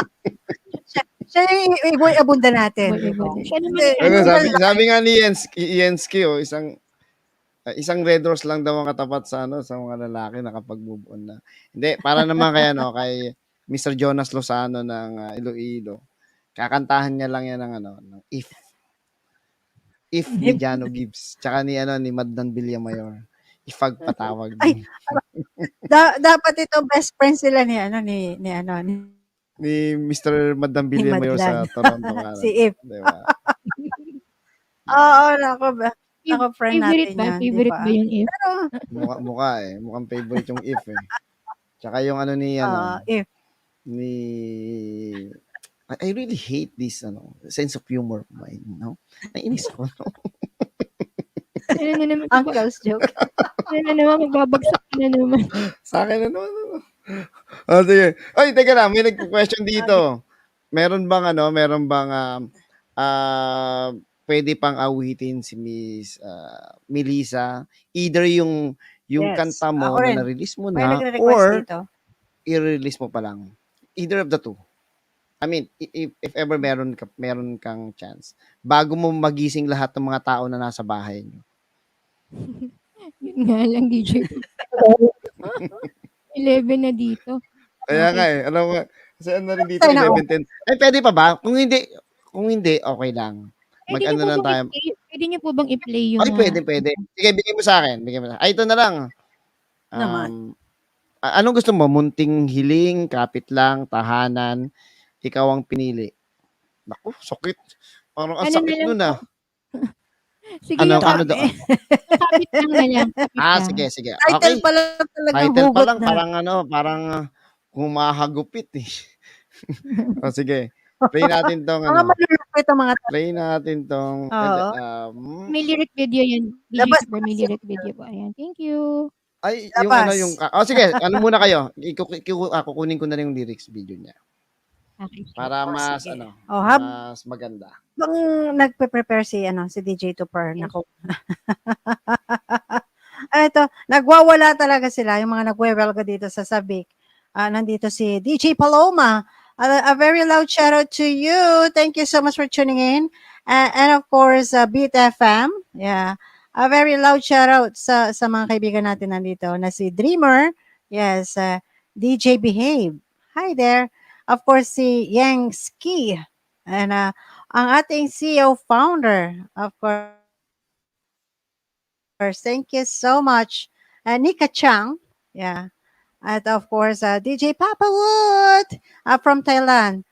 Siya yung iboy-abunda natin. Siya naman. Sabi nga ni Jensky, isang red rose lang daw ang katapat sa mga lalaki na kapag move on na. Hindi, para naman kay Mr. Jonas Lozano ng Iloilo. Kakantahan niya lang yan ng If. If ni Jano Gibbs. Tsaka ni Maddan Villamayor. Ipagpatawag. Ay, dapat ito best friend sila ni Mr. Maddan Villamayor sa Toronto. si If. Diba? Oo, ako friend favorite natin ba? yan. Favorite ba yung If? Pero, Mukha eh. Mukhang favorite yung If eh. Tsaka yung If. I really hate this sense of humor of mine, Nainis ako. Ano naman? Uncle's joke. Ano naman? Magbabagsak na naman. Sa akin na naman. Sige. Ay, teka lang. May nag-question dito. Meron bang pwede pang awitin si Miss Melissa? Either yung Yes. kanta mo Ako rin. na na-release mo May na nagre-request or dito. i-release mo pa lang. Either of the two. I mean, if ever meron kang chance, bago mo magising lahat ng mga tao na nasa bahay niyo. Yun nga lang, DJ. 11 na dito. Kaya nga eh. Alam mo, kasi rin dito, 11:10. Ay, pwede pa ba? Kung hindi, okay lang. Mag-ano lang tayo. Puwede niyo po bang i-play yung, Ay, pwede, pwede. Sige, bigay mo sa akin. Bigay mo sa Ay, ito na lang. Naman. Anong gusto mo? Munting hiling, kapit lang, tahanan, ikaw ang pinili. Naku, sakit. Parang ang ano na sakit lang nun po, ah. sige Ano, yung ano Dami. doon? yung kapit lang na lang, kapit lang. Sige, sige. Title Okay. pa lang talagang Title pa hugot lang, na. parang humahagupit eh. Sige. Play natin tong Mga malulupit ang mga Play natin tong Oo. May lyric video yan, DJ Labas Super, na may kasi. lyric video po. Ayan, thank you. Ay, Labas. sige, ano muna kayo? Kukunin ko na rin yung lyrics video niya. Okay. Para Oh, mas, sige. Oh, habang mas maganda. nagpe-prepare si DJ Tupper, nako. Ito, nagwawala talaga sila, yung mga nagwe-welga dito sa Sabic. Nandito si DJ Paloma. A very loud shout out to you. Thank you so much for tuning in. And of course, Beat FM. Yeah. A very loud shout out sa mga kaibigan natin nandito na si Dreamer. Yes. DJ Behave. Hi there. Of course, si Yang Ski. And ang ating CEO founder, of course, thank you so much. Nika Chang. Yeah. And of course, DJ Papa Wood from Thailand.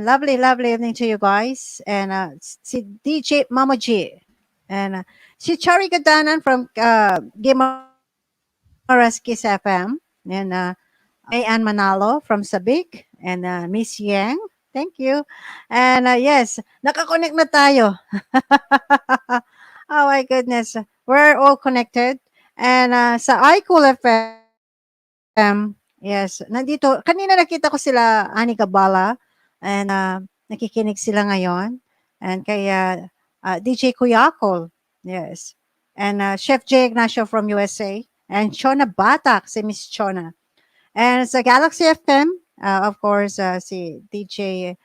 Lovely, lovely evening to you guys. And si DJ Mama G. And si Chari Gadanan from Gimaras Kiss FM. And Ayan Manalo from Sabic. And Miss Yang. Thank you. And yes, nakakonect na tayo. Oh my goodness. We're all connected. And sa iCool FM, yes, nandito, kanina nakita ko sila, Ani Gabala, and nakikinig sila ngayon. And kaya DJ Kuyakol, yes. And Chef J. Ignacio from USA. And Chona Batak, si Miss Chona. And sa Galaxy FM, of course, si DJ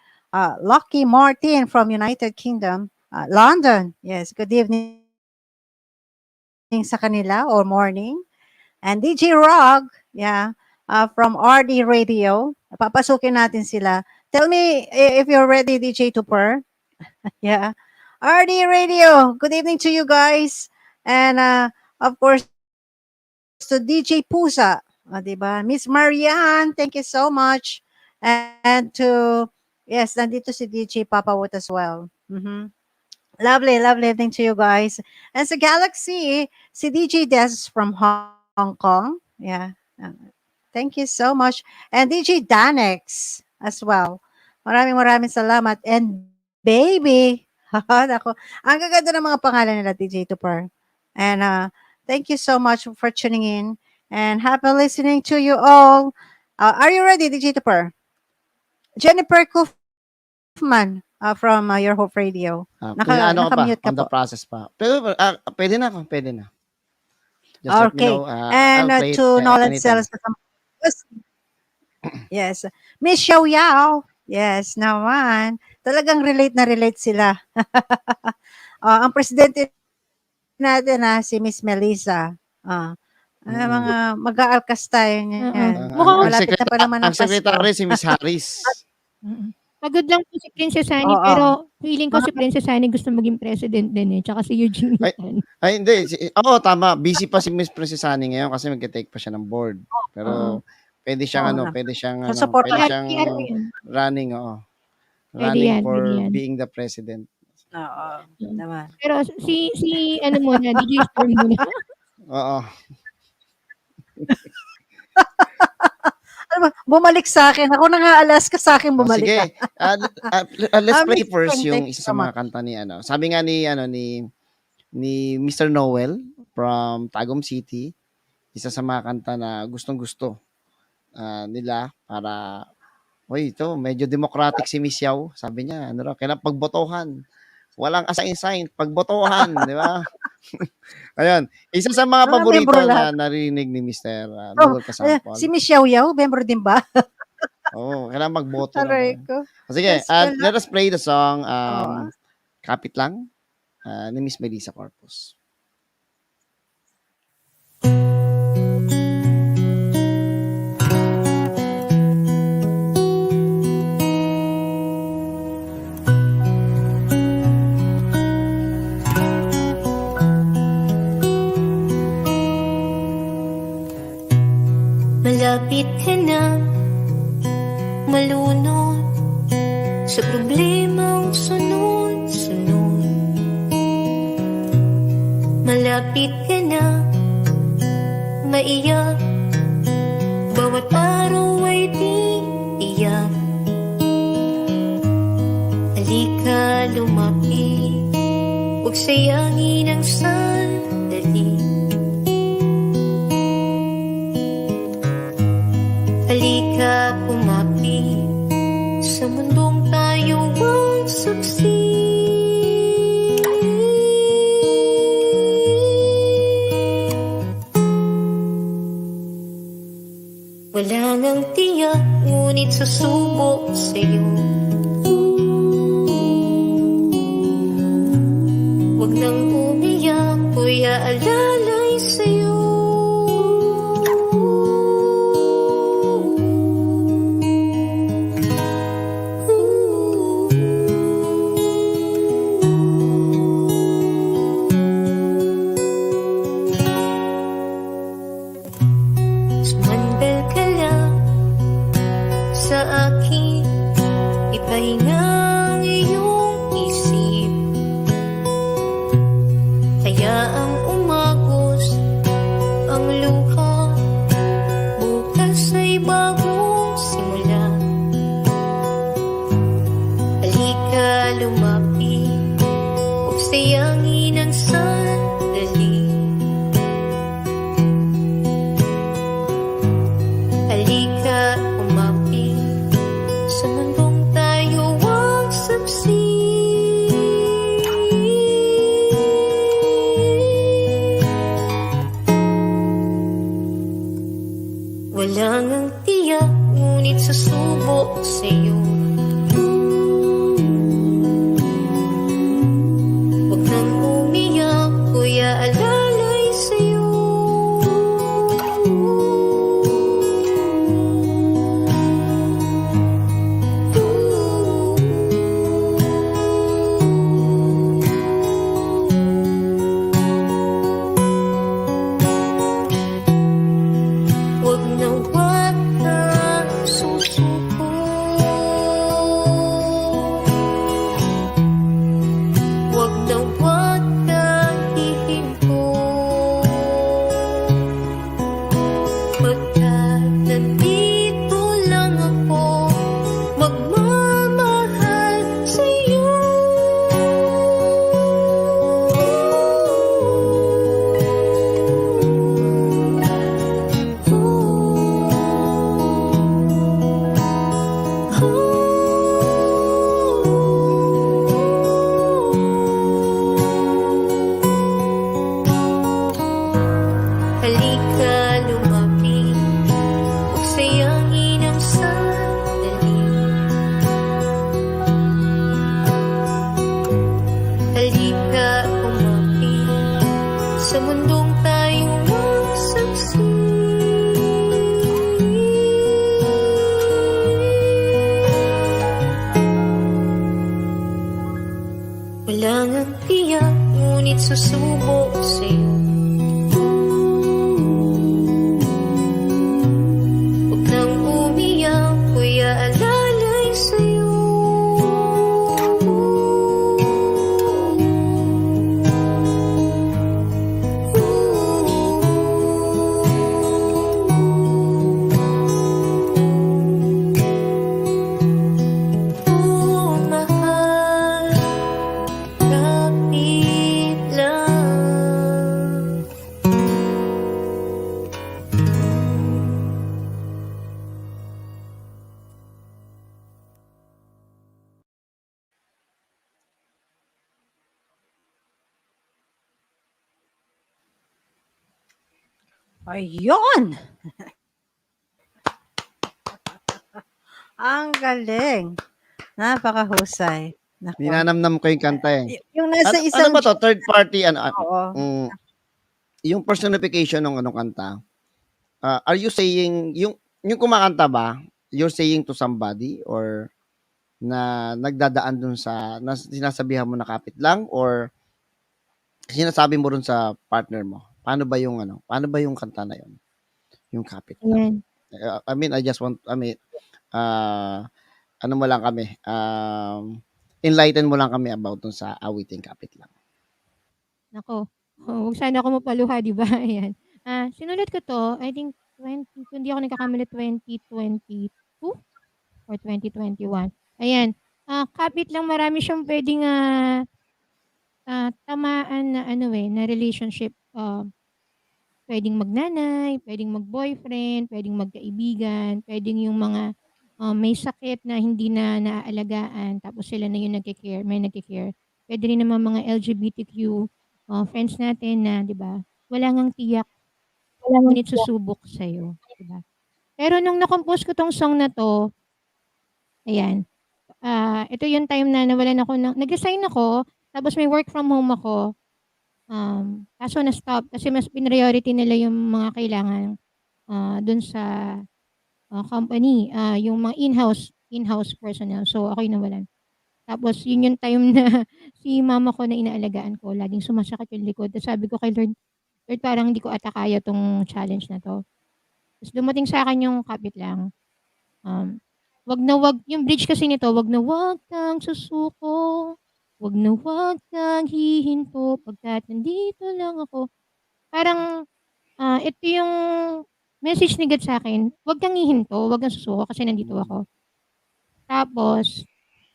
Lucky Martin from United Kingdom, London. Yes, good evening sa kanila or morning. And DJ Rog, yeah, from RD Radio. Papasukin natin sila. Tell me if you're ready, DJ Tupper. Yeah. RD Radio, good evening to you guys. And of course, to DJ Pusa. Diba? Miss Marianne, thank you so much. And to, yes, nandito si DJ Papa Wood as well. Lovely, lovely evening to you guys. And sa Galaxy, si DJ Des from Hong Kong. Yeah. Thank you so much. And DJ Danex as well. Maraming salamat. And Baby. Ako, ang gaganda ng mga pangalan nila, DJ Tupper. And thank you so much for tuning in. And happy listening to you all. Are you ready, DJ Tupper? Jennifer Kufman from Your Hope Radio. Nakamute ka on the po. process pa. Pero pwede na. Just let me Okay. know. And I'll play it to Knowledge anytime. Sales. Yes. Miss Xiao Yao. Yes, naman. Talagang relate sila. Ang presidente natin si Miss Melissa. Mga mag-aalkas tayo niyan. Mukhang Malapit na pa naman ang Ang secretary si Miss Harris. pagod lang po si Princess Annie, Oo. pero feeling ko si Princess Annie gusto maging president din eh. Tsaka si Eugene. Ay, hindi. Tama. Busy pa si Miss Princess Annie ngayon kasi mag-take pa siya ng board. Pero pwede siyang pwede siyang Support pwede siyang yan. running, Pwede running yan, for pwede yan. being the president. Oo. Naman. Pero si ano muna, DJ Storm muna. Oo. Ano ba? Bumalik sa akin. Ako na nga alas ka sa akin bumalik. Sige. Let's play Miss first Peng, yung thank you isa sa so mga kanta ni Sabi nga ni Mr. Noel from Tagum City, isa sa mga kanta na gustong-gusto nila para ito, medyo democratic si Miss Yao. Sabi niya, kailangan pagbotohan. Walang assign, pagbotohan, di ba? Ayun, isa sa mga Mga paborito membro na lahat. narinig ni Mr. Noel Casampol. Si Miss Xiao Yao, member din ba? Oo, kailangan magboto. Aray naman. ko. Sige, Yes, wala. let us play the song Oo. Kapit Lang ni Miss Melissa Corpus. Malapit ka na maiyak, bawat araw ay di iyak. Halika lumapit, huwag sayangin ang sandali. Halika kumapit, sa mundong tayo ang saksi. Wala ngang tiyak, ngunit susubok sa'yo. Huwag nang umiyak, ko'y aalalay sa'yo. Sumandal ka lang sa akin, ipahinga ang iyong isip. Hayaang umagos ang luha, bukas ay bagong simula. Halika lumapit, huwag sayangin ang sandali. Halika kumapit, sa mundong tayo ang saksi. Wala ngang tiyak, ngunit susubok sa'yo. Huwag nang umiyak, ko'y aalalay sa'yo. Huwag na huwag kang susuko. Huwag na huwag kang hihinto. Pagkat nandito lang ako, magmamahal sa'yo. Halika lumapit, huwag sayangin ang sandali. Halika kumapit, sa mundong tayo ang saksi. Wala ngang tiyak, ngunit susubok sa'yo. Huwag nang umiyak, ko'y aalalay sa'yo. Oh, mahal, kapit lang. Ayun! Ang galing. Napakahusay. Naku. Ninanamnam ko yung kanta eh. Yung nasa Ano isang... ba to? Third party, Oo. yung personification ng anong kanta, are you saying, yung kumakanta ba, you're saying to somebody or na nagdadaan dun sa, na sinasabihan mo na kapit lang or sinasabi mo rin sa partner mo? Paano ba yung kanta na yun? Yung kapit lang. Ayan. I mean, ano mo lang kami, enlighten mo lang kami about dun sa awiting kapit lang. Nako. Oo, wag sana ako mapaluha, 'di ba? Ayan. Sinulat ko 'to, I think kung di ako nagkakamali 2022 or 2021. Ayan. Kapit lang marami siyang puwedeng, tamaan na ano, na relationship. Puwedeng magnanay, puwedeng mag-boyfriend, puwedeng magkaibigan, puwedeng yung mga, may sakit na hindi na naaalagaan tapos sila na yung may nagke-care. Puwede rin naman mga LGBTQ, friends natin na 'di ba, wala ngang tiyak, ngunit susubok sa'yo, 'di ba? Pero nung na-compose ko 'tong song na 'to, ayan, ito yung time na nawalan ako ng nag-resign ako, tapos may work from home ako. Kaso na-stop kasi mas priority nila yung mga kailangan, dun sa, company, yung mga in-house personnel. So, ako'y nawalan. Tapos yun yung time na si mama ko na inaalagaan ko laging sumasakit yung likod. Tas sabi ko kay Lord, "Lord, parang hindi ko ata kaya 'tong challenge na 'to." Tas dumating sa'kin yung kapit lang, um, "Wag na wag" yung bridge kasi nito, "Wag na wag kang susuko, wag na wag kang hihinto pagkat nandito lang ako." Parang, ito yung message ni God sa'kin, "Wag kang hihinto, wag kang susuko kasi nandito Mm. ako." Tapos,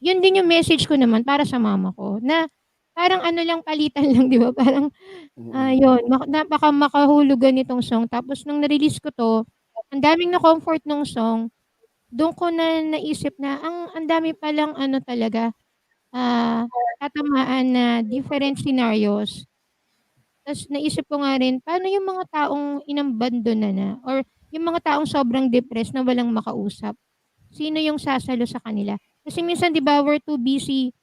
yun din yung message ko naman para sa mama ko na parang ano lang, palitan lang, 'di ba? Parang, Mm. yun napaka makahulugan nitong song. Tapos nung na-release ko 'to, ang daming na-comfort nung song. Dun ko na naisip na ang dami palang ano talaga, tatamaan na different scenarios. Tas naisip ko nga rin, paano yung mga taong inabandona na or yung mga taong sobrang depressed na walang makausap? Sino yung sasalo sa kanila? Kasi minsan 'di ba, we're too busy,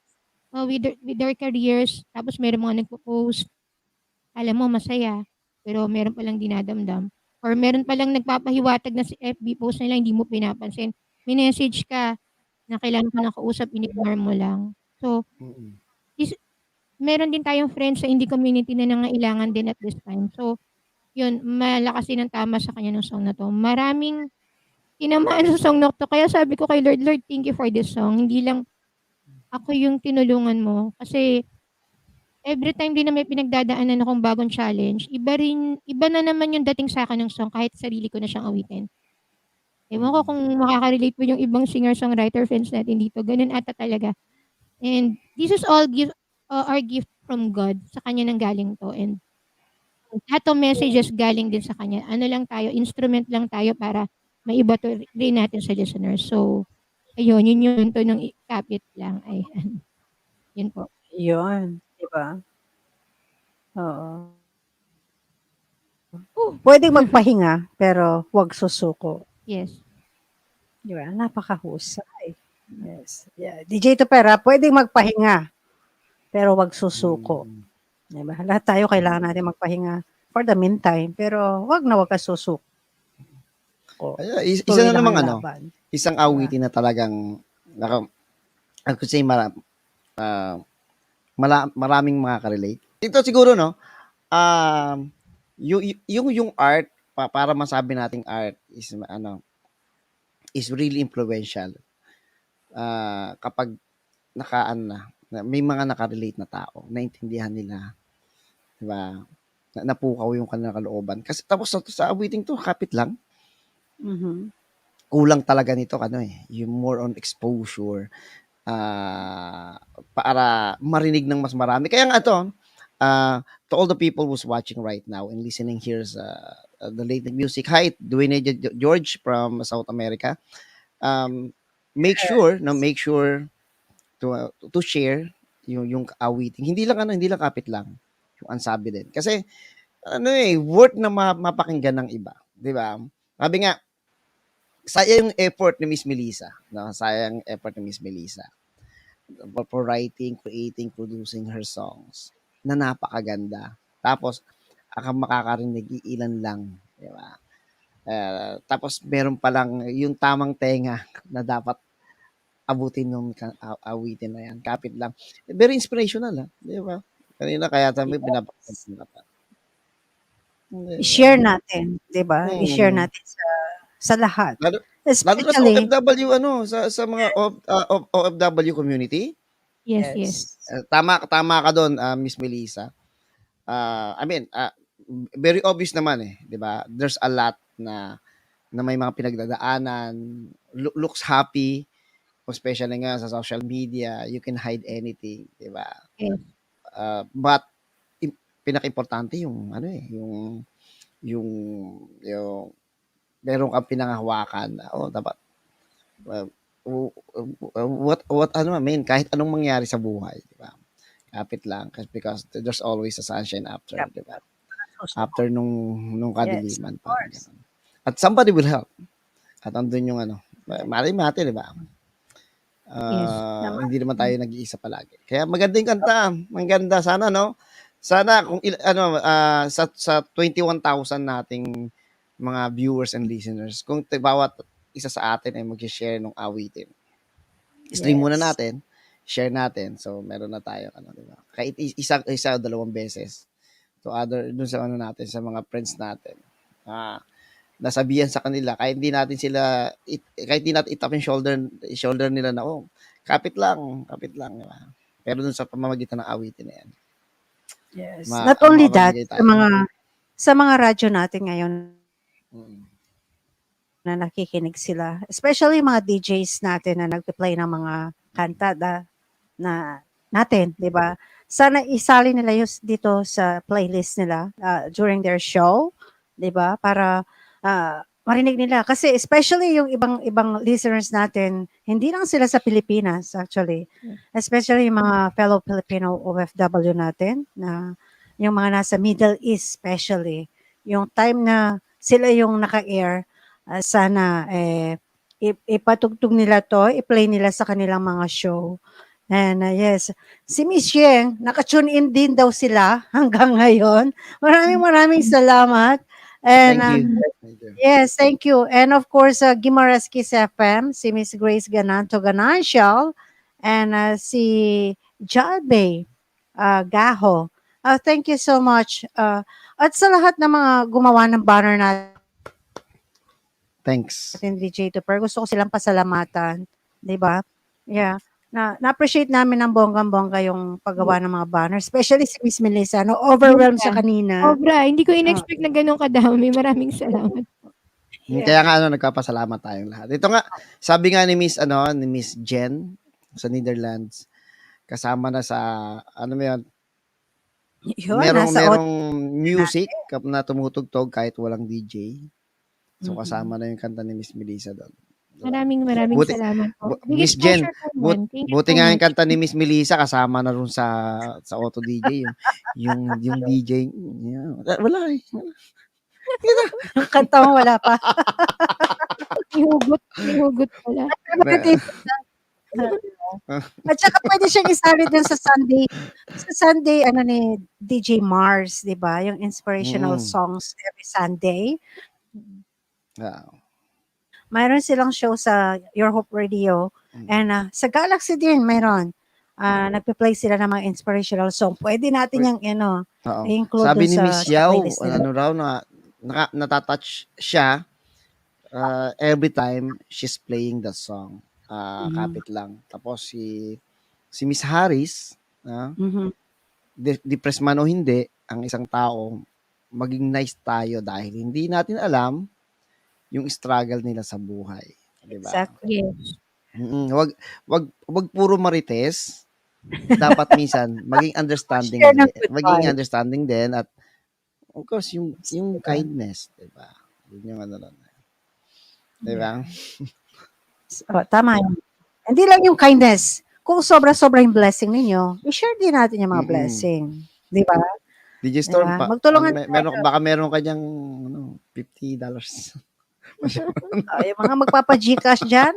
with their careers tapos merong mga nagpo-post, alam mo masaya, pero meron palang dinadamdam or meron palang nagpapahiwatig na si FB post nila hindi mo pinapansin. Minessage ka na kailangan ka ng kausap, in-ignore mo lang. So, Mm. is meron din tayong friends sa indie community na nangangailangan din at this time. So, yun malakas din ang tama sa kanya nung song na 'to. Maraming tinamaan sa song na 'to kaya sabi ko kay Lord, "Lord, thank you for this song." Hindi lang ako yung tinulungan mo kasi everytime din na may pinagdadaanan akong bagong challenge, iba na naman yung dating sa'kin ng song kahit sarili ko na siyang awitin. Ewan ko Mm. kung makaka-relate po yung ibang singer-songwriter friends natin dito, gano'n ata talaga. And this is all our gift from God, sa kanya nanggaling 'to and lahat 'tong messages galing din sa kanya. Ano lang tayo, instrument lang tayo para maiba 'to rin natin sa listeners. So, ayun, yun yung punto ng kapit lang, ayan. Yun po. Yun, 'di ba? Oo. Oh, Puwedeng magpahinga, pero 'wag susuko, yes. 'di ba? Napakahusay. Yes, yeah. DJ Topera, puwedeng magpahinga, pero 'wag susuko, Mm. 'di ba? Lahat tayo kailangan natin magpahinga for the meantime, pero 'wag ka susuko. Isa Tuloy na lang namang ang ano, laban, isang 'di ba? awitin na talagang I could say ah, maraming makaka-relate. Ito siguro 'no, yung art para masabi nating art is ano, is really influential. Kapag nakaano na may mga naka-relate na tao, naintindihan nila, 'di ba? Napukaw yung kanilang kalooban. Kasi tapos sa awiting 'to kapit lang, Mhm. kulang talaga nito ano, yung more on exposure, para marinig ng mas marami. Kaya nga 'to, to all the people who's watching right now and listening here sa, the Late Night Music. Hi, Dwayne George from South America. Um, make sure to share yung awiting. Hindi lang kapit lang, yung ansabi din. Kasi ano, worth na mapakinggan ng iba, 'di ba? Sabi nga, sayang yung effort ni Miss Melissa, 'no? Sayang effort ni Miss Melissa for writing, creating, producing her songs na napakaganda. Tapos, ang makakarinig iilan lang, 'di ba? Tapos meron pa lang yung tamang tenga na dapat abutin nung awitin na yan. Kapit lang. Very inspirational, 'di ba? Kanina kaya sabi pinapakinggan ko pa. 'Di ba? I-share natin, 'di ba? I-share Mm. natin sa lahat. Lalo lalo na sa Especially OFW ano, sa mga OFW community. Yes, yes. yes. Tama ka doon, Miss Melissa. I mean, very obvious naman eh, 'di ba? There's a lot na may mga pinagdadaanan, looks happy, especially nga sa social media, you can hide anything, 'di ba? Yes. But pinaka-importante yung ano eh, yung yung meron kang pinanghahawakan na, oh, dapat uh, what ano I mean, kahit anong mangyari sa buhay, 'di ba? Kapit lang because there's always a sunshine after, Yep. 'di ba? So, After nung yes, kadiliman of pa. course. At somebody will help. At andun yung ano, malay mati, 'di ba? Yes. Naman. Hindi naman tayo nag-iisa palagi. Kaya maganda yung kanta. Maganda sana no. Sana kung sa 21,000 nating mga viewers and listeners, kung bawat isa sa atin ay mag-share ng awitin. Stream muna Yes. natin, share natin. So meron na tayo ano, 'di ba? Kahit isa o dalawang beses to other dun sa ano natin sa mga friends natin. Nasabihan sa kanila kahit hindi natin itap yung shoulder nila na, oh, kapit lang, di ba? Pero dun sa pamamagitan ng awitin na yan, Yes. Not only that, makakabigay sa tayo. mga radyo natin ngayon Mm. na nakikinig sila, especially mga DJs natin na nagpe-play ng mga kanta na natin, 'di ba? Sana isali nila dito sa playlist nila during their show, 'di ba? Para marinig nila kasi especially yung ibang listeners natin, hindi lang sila sa Pilipinas actually. Especially yung mga fellow Filipino OFW natin na yung mga nasa Middle East especially. Yung time na sila yung naka-air, sana ipatugtog nila to, i-play nila sa kanilang mga show. And yes, si Miss Yeng, naka-tune in din daw sila hanggang ngayon. Maraming salamat. And Thank you. Thank you. yes, thank you. And of course, Gimaras Kiss FM, si Miss Grace Gananto Ganancial, and si Jalbay Gaho. Thank you so much. At sa lahat ng mga gumawa ng banner natin, Thanks. DJ Tupper, gusto ko silang pasalamatan. 'Di ba? Yeah. Na-appreciate namin ng bonggang-bongga yung paggawa ng mga banner. Especially si Miss Melissa. No, overwhelmed siya kanina. Sobra. Hindi ko in-expect na ganun kadami. Maraming salamat. Kaya nga nagpapasalamat tayong lahat. Ito nga, sabi nga ni Miss Jen sa Netherlands, kasama na sa mo yun, Yun, merong nasa music na tumutugtog kahit walang DJ. So Mhm. kasama na yung kanta ni Miss Melissa doon. Maraming Buti- salamat po. Miss Biggest Jen, pleasure po yan. Thank you buti so nga yung much. kanta ni Miss Melissa kasama na rin sa auto DJ yung DJ. Yeah. Wala eh. Yung kanta mo wala pa. May hugot pala. At saka pwede siyang isali dun sa Sunday, ni DJ Mars, di ba? Yung inspirational songs every Sunday. Mayroon silang show sa Your Hope Radio. And sa Galaxy din, mayroon. Nagpe-play sila ng mga inspirational song. Pwede natin yung, Oo. i-include Sabi dun ni sa Miss Yao, playlist nila. raw natatouch siya every time she's playing the song. Kapit lang. Tapos si Miss Harris, Mhm. depressed man o hindi, ang isang tao, maging nice tayo dahil hindi natin alam yung struggle nila sa buhay. Diba? Exactly. Yes. Wag puro marites. Dapat minsan maging understanding Share ng din. good Maging vibes. understanding din at of course yung kindness, 'di ba? Yun yung ano lang. 'Di ba? Tama yun. Hindi lang yung kindness. Kung sobra-sobra yung blessing ninyo, i-share din natin yung mga blessing. Di ba? DJ Storm, Diba? Magtulungan baka meron ka diyang $50. Yung mga magpapa-Gcash dyan,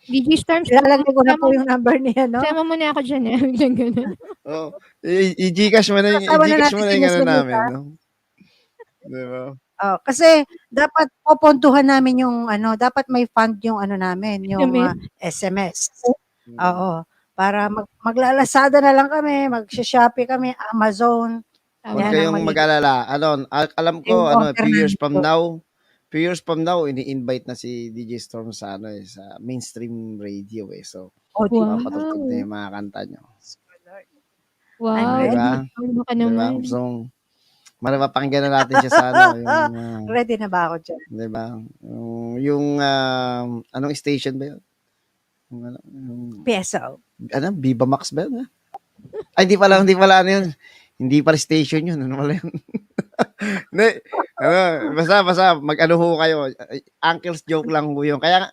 DJ Storms, ilalagay ko na po yung number niya, no? sama mo na ako dyan. Biglang ganun. Oh, i-Gcash mo na yung Kasama na i-Gcash natin mo na si yung Miss ano Melissa. namin, no? 'Di ba? Kasi dapat popontuhan namin yung dapat may fund yung namin, yung SMS. Oo. Para maglalasada na lang kami, mag-Shopee kami, Amazon. Huwag Yan ang kayong magiging- mag-alala. Alam ko, Yung few years from namin now, ini-invite na si DJ Storm sa sa mainstream radio eh. So, Oh, Wow. papatugtog na yung mga kanta nyo. Wow, ready. Diba? ano ka Diba? naman. So, mapakinggan na natin siya sa yung, Ready na ba ako dyan? diba? Anong station ba yun? PSO. Viva Max ba yun? Ay, hindi pala, ano yun. Hindi pala station yun. Ano pala yun? Hindi, basta, mag-ano ho kayo. Uncle's joke lang ho yun. Kaya,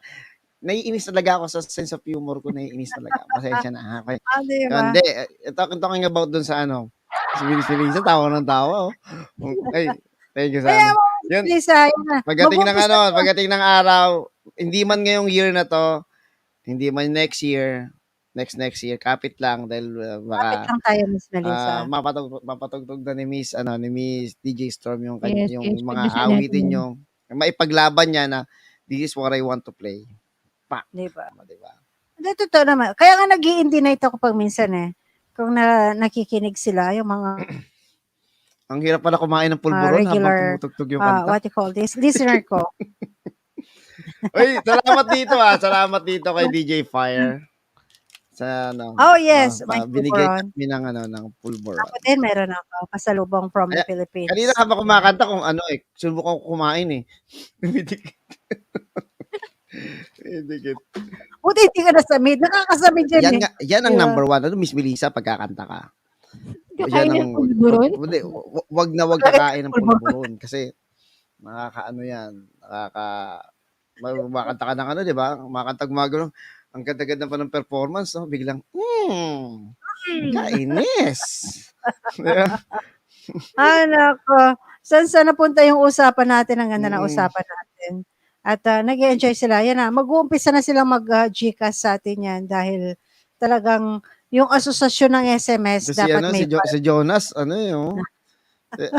naiinis talaga ako sa sense of humor ko. Naiinis talaga. Pasensya na. Ha? Okay. Diba? Hindi, talking about dun sa si Lisa, tawa ng tawa. Ay, thank you Kaya sana. mo, Yun, Lisa, yun na. pagdating ng araw, hindi man ngayong year na to, hindi man next year, next year, kapit lang dahil Kapit baka lang tayo, Miss Melissa. mapatugtog na ni Miss DJ Storm yung Yes, yung yes, mga pagdasal natin awitin yan. nyo. Maipaglaban niya na this is what I want to play. Diba? Diba? Hindi, totoo naman. Kaya nga nag-i-indie night ako pag minsan eh. Kung nakikinig sila, yung mga Ang hirap pala kumain ng pulburon habang regular, tumutugtog yung kanta. what you call this, listener ko. Uy, salamat dito kay DJ Fire. Sa Oh yes, my binigay pulburon. kami ng pulburon. Ako din, meron ako. Pasalubong from the Philippines. Kanina habang kumakanta kung subukan ko kumain eh. Dumidikit. Buti hindi ka nasamid. Nakakasamid yan Yan eh. yan ang Diba? number one. Miss Melissa, pagkakanta ka. Kakain ng pulburon? Wag kakain ng pulburon kasi nakakaano yan. Makakanta ka ng di ba? Makakanta gumagano. Ang ganda-ganda pa ng performance, no? Biglang, kainis. Diba? Nako. Saan napunta yung usapan natin? Ang ganda na Mm. usapan natin. At nag-enjoy sila. Yan na, mag-uumpisa na silang mag-Gcash sa atin yan dahil talagang yung asosasyon ng SMS Kasi dapat may si Jonas,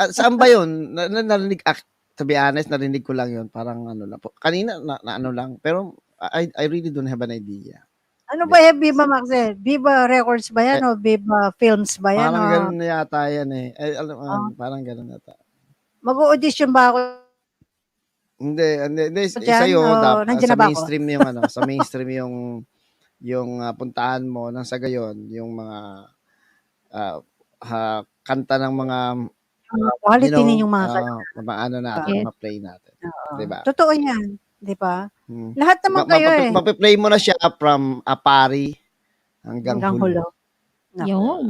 saan ba yun? Narinig, to be honest, narinig ko lang yun. Parang lang. Kanina, na ano lang. Pero, I really don't have an idea. Ano ba yan, Viva Max? Viva Records ba yan o Viva Films ba yan? Parang O, ganun na yata yan eh. Parang ganun yata. mag-audition ba ako? Hindi. Diyan, Sa'yo, nandiyan sa na ba ako? mainstream yung sa mainstream yung puntahan mo nang sa gayon, yung mga kanta ng mga Quality ninyong mga kanta. natin, Yes. ma-play natin. Oo. Diba? Totoo yan. Di ba? Hmm. Lahat naman kayo eh. Mape-play mo na siya from Apari hanggang Hanggang hulo. hulo. Nako. Yun.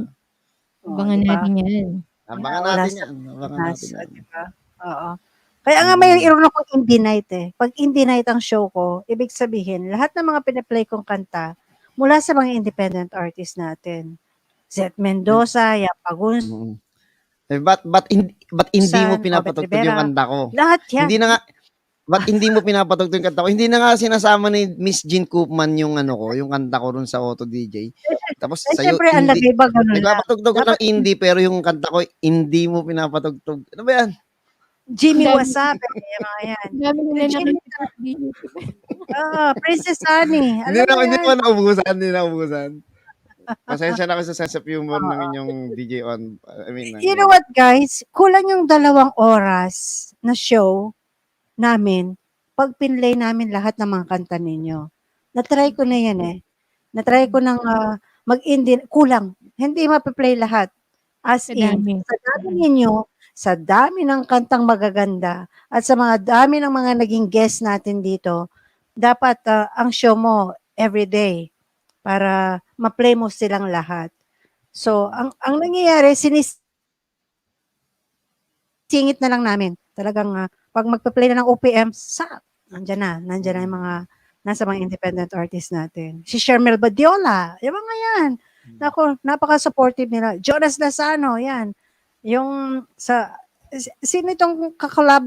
Oo, Abangan diba? natin yan. Abangan Wala natin sa yan. Abangan Mas, natin yan. diba? Oo. Kaya nga may iron akong indie night eh. Pag indie night ang show ko, ibig sabihin, lahat ng mga pinaplay kong kanta mula sa mga independent artists natin. Zet Mendoza, Yapagun, Mm. But hindi mo San, pinapatugtog Obet yung Rivera. kanta ko. lahat yan. Hindi na nga Ba't hindi mo pinapatugtog yung kanta ko? Hindi na nga sinasama ni Miss Jean Koopman yung yung kanta ko rin sa Auto DJ. Tapos Eh, sa'yo, syempre, ang lagay ba ganun lang? nagpapatugtog ko ng Dapat- indie, pero yung kanta ko, hindi mo pinapatugtog. Ano ba yan? Jimmy Dami- Wasabi, yung mga yan. Ang dami nila Jimmy- nakikita. Princess Honey. Hindi Alam mo hindi yan. mo naubusan. Pasensya na ako sa sense of humor ng inyong DJ on. I mean, You know what, guys? Kulang yung 2 oras na show namin pag pinlay namin lahat ng mga kanta ninyo. Na-try ko na yan eh. Na-try ko ng mag-indie. Kulang. Hindi mapiplay lahat. As Sa in, dami. sa dami ninyo, sa dami ng kantang magaganda, at sa mga dami ng mga naging guest natin dito, dapat ang show mo everyday para ma-play mo silang lahat. So, ang nangyayari, singit na lang namin. Talagang pag magpa-play na ng OPM, nandiyan na yung mga nasa mga independent artists natin. Si Shermel Badiola, yung mga yan. Nako, napaka-supportive nila. Jonas Lazano, yan. Yung sino itong kakolab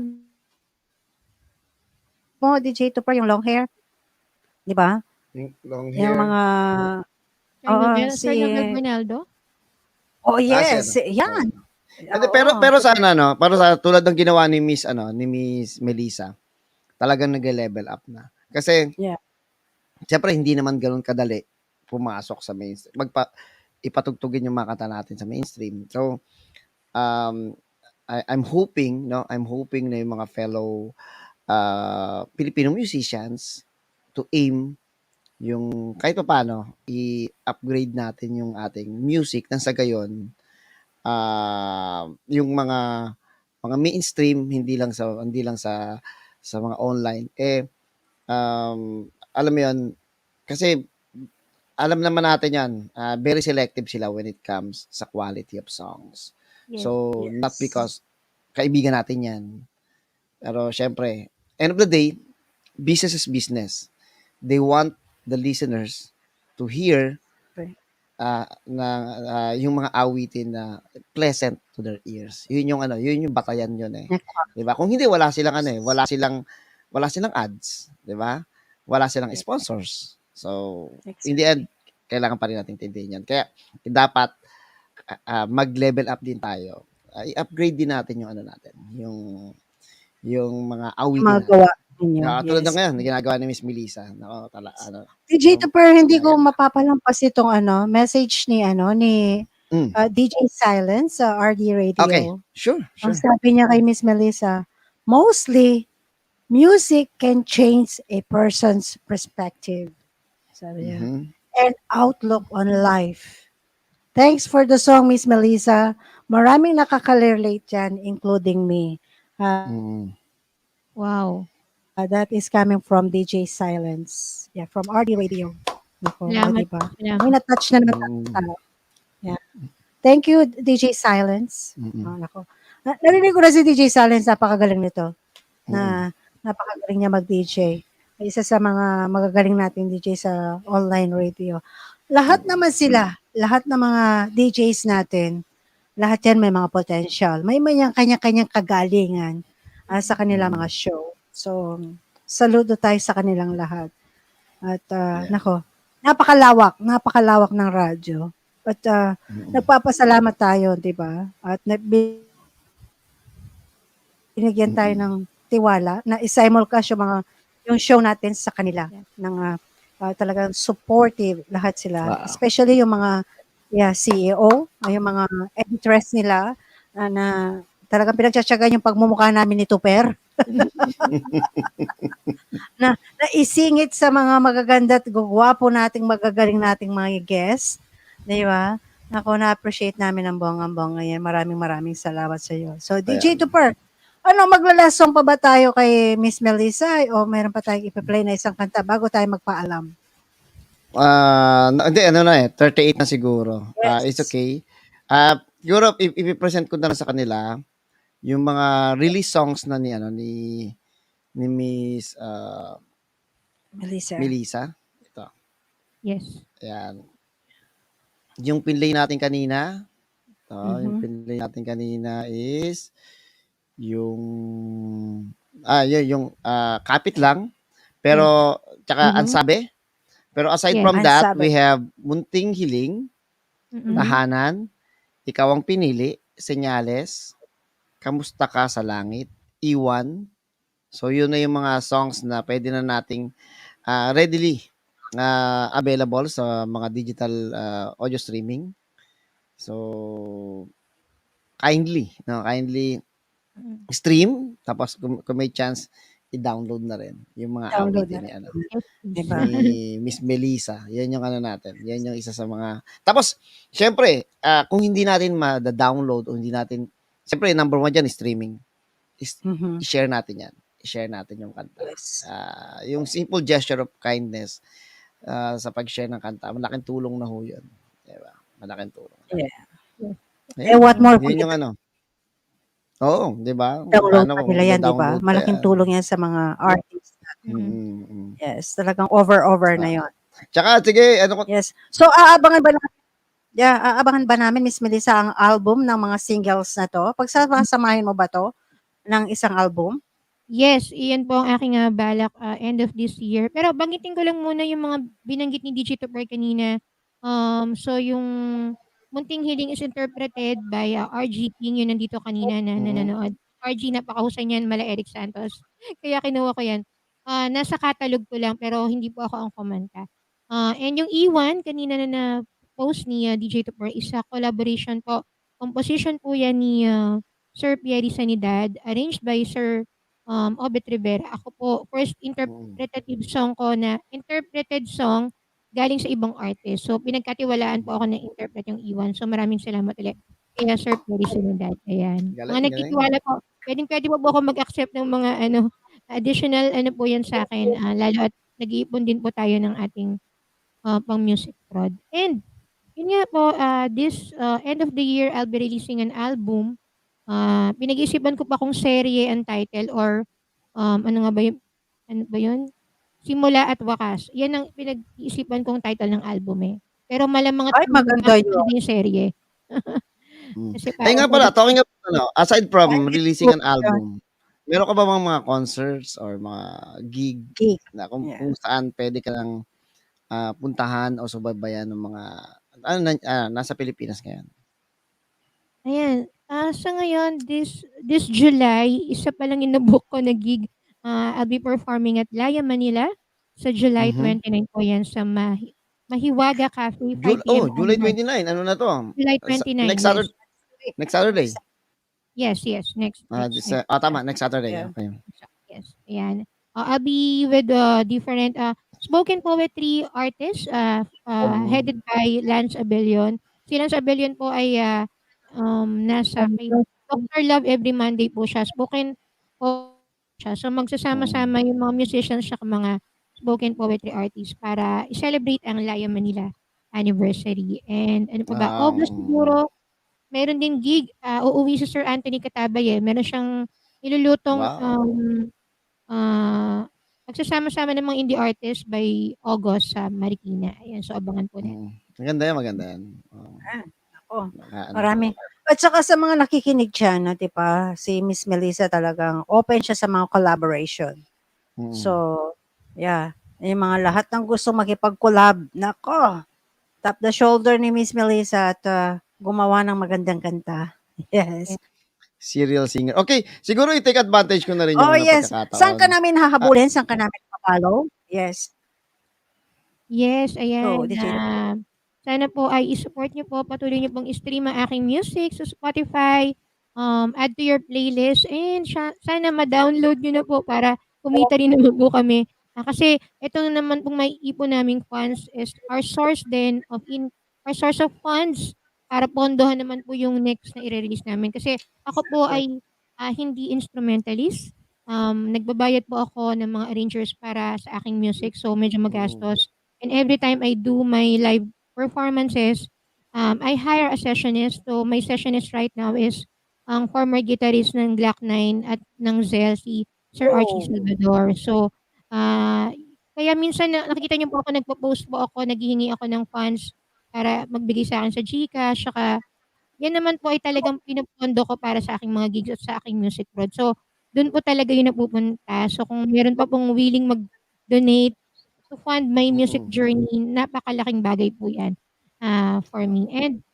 mo, DJ Tupper, yung long hair? Di ba? Long Yung mga, Sir Nobel Ronaldo? oh yes, si yan. Hindi, Oo. pero sana para sa tulad ng ginawa ni Miss Melissa, talagang nag-level up na. Kasi Yeah. siyempre hindi naman ganoon kadali pumasok sa mainstream. Ipatugtugin yung mga kanta natin sa mainstream. So I'm hoping na yung mga fellow Filipino musicians to aim yung kahit pa paano i-upgrade natin yung ating music nang sa gayon yung mga mainstream, hindi lang sa mga online, alam mo yun, kasi alam naman natin yan, very selective sila when it comes sa quality of songs. Yes. So, not Yes. because kaibigan natin yan, pero syempre, end of the day, business is business. They want the listeners to hear Right. yung mga awitin na pleasant to their ears. Yun yung batayan yun eh. 'Di ba? Kung hindi wala silang wala silang ads, 'di ba? Wala silang sponsors. So, in the end, kailangan pa rin natin tindihin yan. Kaya dapat mag-level up din tayo. I-upgrade din natin yung natin, yung mga awitin Mga natin. gawa ninyo. Tulad ng Yes. ngayon, ginagawa ni Miss Melissa. DJ Tupper, hindi ko Ayan. mapapalampas itong message ni DJ Silence sa RD Radio. Okay, sure. Ang sabi niya kay Miss Melissa, mostly, music can change a person's perspective. Sabi niya. Mhm. And outlook on life. Thanks for the song, Miss Melissa. Maraming nakaka-relate dyan, including me. Mm. Wow. That is coming from DJ Silence. Yeah, from RD Radio. Nako, Salamat. diba? Salamat. May na-touch na naman Mm. tayo. Yeah. Thank you, DJ Silence. Mm-mm. Nako. Narinig ko na si DJ Silence, napakagaling nito. Mm. Na napakagaling niya mag-DJ. Isa sa mga magagaling nating DJ sa online radio. Lahat naman sila, lahat ng mga DJs natin, lahat yan may mga potential. May kanya-kanyang kagalingan sa kanilang mga show. So, saludo tayo sa kanilang lahat. At nako, napakalawak ng radyo. At nagpapasalamat tayo, 'di ba? At binigyan tayo ng tiwala na isimulcast yung show natin sa kanila ng talagang supportive lahat sila. Wow. Especially yung mga CEO, yung mga interest nila na talagang pinagtsatsagan yung pagmumukha namin ni Tupper. na isingit sa mga magaganda at gugwapo nating magagaling nating mga guests. Di ba? Ako, na-appreciate namin ang bonggang-bongga yan. Maraming salamat sa iyo. So, DJ Tupper, maglalas song pa ba tayo kay Miss Melissa o meron pa tayong ipi-play na isang kanta bago tayo magpaalam? Hindi, 38 na siguro. Yes. It's okay. Siguro, i-present ko na lang sa kanila yung mga release songs na ni Miss Melissa. Ito. Yes. Ayan. Yung pinlay natin kanina, yung Mhm. pinlay natin kanina is yung kapit lang, pero tsaka Mhm. ansabi. Pero aside Yes. from that, Ansabi. we have Munting Hiling, Mm-mm. Tahanan, Ikaw ang Pinili, Senyales, Kamusta Ka sa Langit, Iwan. So yun na yung mga songs na pwede na nating readily available sa mga digital audio streaming. So kindly stream, tapos kung may chance i-download na rin yung mga Download awitin na ni Yes. Diba? ni Miss Melissa. Yan yung natin. Yan yung isa sa mga. Tapos, syempre, kung hindi natin ma-download o hindi natin, syempre, number one dyan is streaming. Mhm. I-share natin yan. I-share natin yung kanta. Yes. Yung simple gesture of kindness sa pag-share ng kanta, malaking tulong na ho yun. Diba? Malaking tulong. Yeah. What more kung Yun yung Oo, di ba? download Paano pa kung nila yan, di ba? i-download Malaking pa yan? tulong yan sa mga artists. Mm. Yes, talagang over na yon. Tsaka, sige, Yes. So, aabangan ba namin, Miss Melissa, ang album ng mga singles na to? Pagsasamahin mo ba to ng isang album? Yes, iyan po ang aking balak end of this year. Pero banggitin ko lang muna yung mga binanggit ni DJ Tupper kanina. So yung Munting Hiling is interpreted by RG King, yun nandito kanina na nanonood. RG, napakahusay niyan, mala Eric Santos. Kaya kinuha ko yan. Nasa catalog ko lang pero hindi po ako ang kumanta. And yung Iwan, kanina na post ni DJ Tupper, is a collaboration po. Composition po yan ni Sir Pierre Sanidad, arranged by Sir Obet Rivera. Ako po, first interpreted song galing sa ibang artist. So, pinagkatiwalaan po ako na interpret yung Iwan. So, maraming salamat ulit. Kaya Sir Felicidad, ayan. Mga Galing, galing. nagtitiwala po, pwedeng-pwede po ako mag-accept ng mga additional po yan sa'kin, lalo at nag-iipon din po tayo ng ating, pang-music prod. And yun nga po, this, end of the year, I'll be releasing an album. Pinag-iisipan ko pa kung serye ang title or, ano nga ba yun, ano ba yun? Simula at Wakas. Yan ang pinag-iisipan kong title ng album, eh. Pero malamang at Ay, maganda yun. magiging serye. Mm. Kasi Ay nga parang pala, talking about aside Ay, from this releasing book an album, meron ka ba mga concerts or mga gig gig. na kung, Yeah. kung saan pwede ka lang puntahan o subaybayan ng mga nasa Pilipinas ngayon? Ayan, sa ngayon this July, isa pa lang ino-book ko na gig. I'll be performing at Laya, Manila sa July Mhm. 29 po 'yan sa Mahiwaga Cafe, 5 PM July onwards. 29. Ano na to? July 29, Next yes. Saturday. Next Saturday. Yes, next Tama, next Saturday. Yeah. Okay. yes, ayan. I'll be with, different, spoken poetry artists, headed by Lance Abellion. Si Lance Abellion po ay, nasa kay Doctor Love every Monday po siya, spoken po siya. So, magsasama-sama yung mga musicians tsaka mga spoken poetry artists para i-celebrate ang Laya Manila anniversary. And ano pa ba, August siguro meron din gig, uuwi si Sir Anthony Catabay, eh. Meron siyang nilulutong, Wow. magsasama-sama ng mga indie artists by August sa Marikina. Ayan, so abangan po natin. Maganda yan, maganda yan. Ako, Ano. marami. At saka sa mga nakikinig dyan, di ba, si Miss Melissa talagang open siya sa mga collaboration. Mm. So, yeah. Yung mga lahat ng gusto makipag-collab, nako, tap the shoulder ni Miss Melissa at gumawa ng magandang kanta. Yes. Serial singer. Okay, siguro i-take advantage ko na rin yung Oh, yes. pagkakataon. Saan ka namin hahabulin? Saan ka namin papalo? Yes. Yes, ayan. DJ. Sana po ay i-support niyo po, patuloy niyo pong i-stream ang aking music sa Spotify, add to your playlist, and sana ma-download niyo na po para kumita rin naman po kami. Kasi ito naman pong maiipon naming funds is our source of funds para pondohan naman po yung next na i-release namin. Kasi ako po ay hindi instrumentalist. Nagbabayad po ako ng mga arrangers para sa aking music, so medyo magastos. And every time I do my live performances, I hire a sessionist. So my sessionist right now is ang former guitarist ng Glock 9 at ng Zell, si Sir Archie Salvador. So, kaya minsan nakikita niyo po ako nagpo-post po ako, naghihingi ako ng funds para magbigay sa akin sa GCash, saka yan naman po ay talagang pinupondo ko para sa aking mga gigs at sa aking music prod. So, dun po talaga yun napupunta. So, kung meron pa pong willing mag-donate to fund my music journey, napakalaking bagay po yan for me. And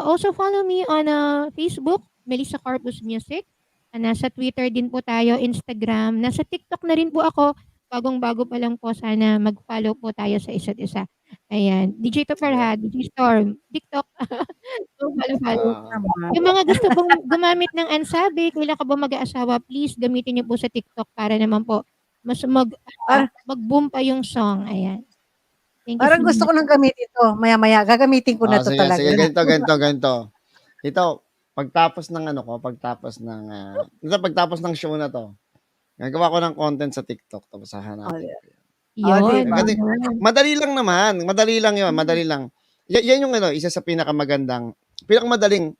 also follow me on Facebook, Melissa Corpus Music. Nasa Twitter din po tayo, Instagram. Nasa TikTok na rin po ako. Bagong-bago pa lang po. Sana mag-follow po tayo sa isa't isa. Ayan. DJ Topper ha, DJ Storm, TikTok. So, follow. Yung mga gusto pong gumamit ng Ansabi, kailan ka ba mag-aasawa, please gamitin niyo po sa TikTok para naman po mas mag-boom pa yung song. Ayan. Thank you Parang so gusto much. ko nang gamitin to. Maya-maya, gagamitin ko na to Sige, talaga. sige, ganito. Ito, pagtapos ng show na to, gagawa ko ng content sa TikTok tapos hahanapin ko. Yun. diba? Madali lang naman. Madali lang yun. Madali lang. Yan yung isa sa pinakamadaling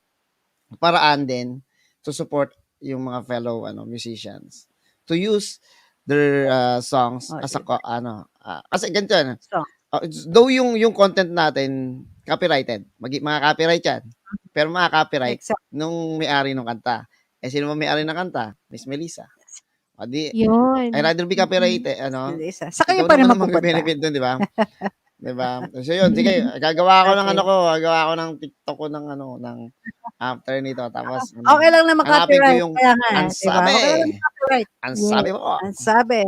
paraan din to support yung mga fellow musicians. To use their songs as a kasi ganito yan. Song. Though yung content natin copyrighted. Mga copyright yan. Pero mga copyright nung may-ari ng kanta. Sino mo may-ari ng kanta? Miss Melissa. Yun. I rather be copyrighted, Sa kayo pa rin mapupunta. benefit doon, di ba? Di ba? So yun, sige, gagawa ko ng TikTok ko ng after nito. Tapos, Okay lang na hanapin ko mag-copyright. yung Kaya nga, Ansabi. diba? Okay lang mag-copyright. Ansabi mo. Ansabi.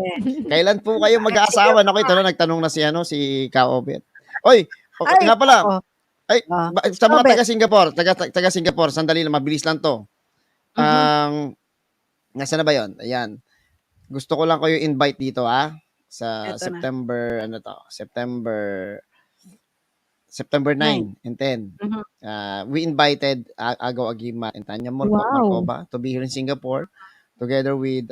Kailan po kayo mag-aasawa? Naku, ito na, nagtanong na si Kaobet. Oy, nga pala. Ay, sa mga taga Singapore, sandali lang, mabilis lang to. Nasa na ba yun? Ayan. Gusto ko lang kayo invite dito sa Eto September, September 9 9. and 10. Mhm. We invited Agaw Agimat and Tanya Wow. Marcova to be here in Singapore together with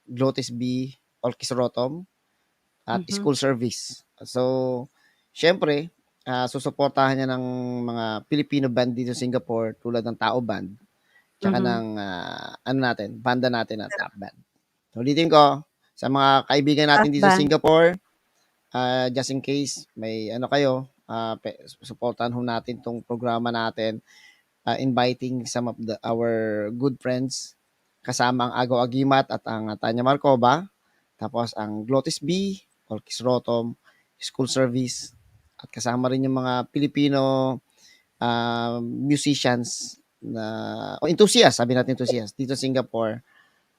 Glotis B, Olkis Rotom, at Mhm. school service. So, syempre, susuportahan niya ng mga Filipino band dito sa Singapore tulad ng Tao Band, tsaka Mhm. ng banda natin na Top Band. So, ulitin ko, sa mga kaibigan natin Top dito sa band. Singapore, just in case may kayo, supportan ho natin tong programa natin, inviting some of our good friends, kasama ang Agaw Agimat at ang Tanya Marcova, tapos ang Glotis B, Olkis Rotom, School Service, at kasama rin yung mga Pilipino musicians o enthusiast, sabi natin enthusiast, dito sa Singapore,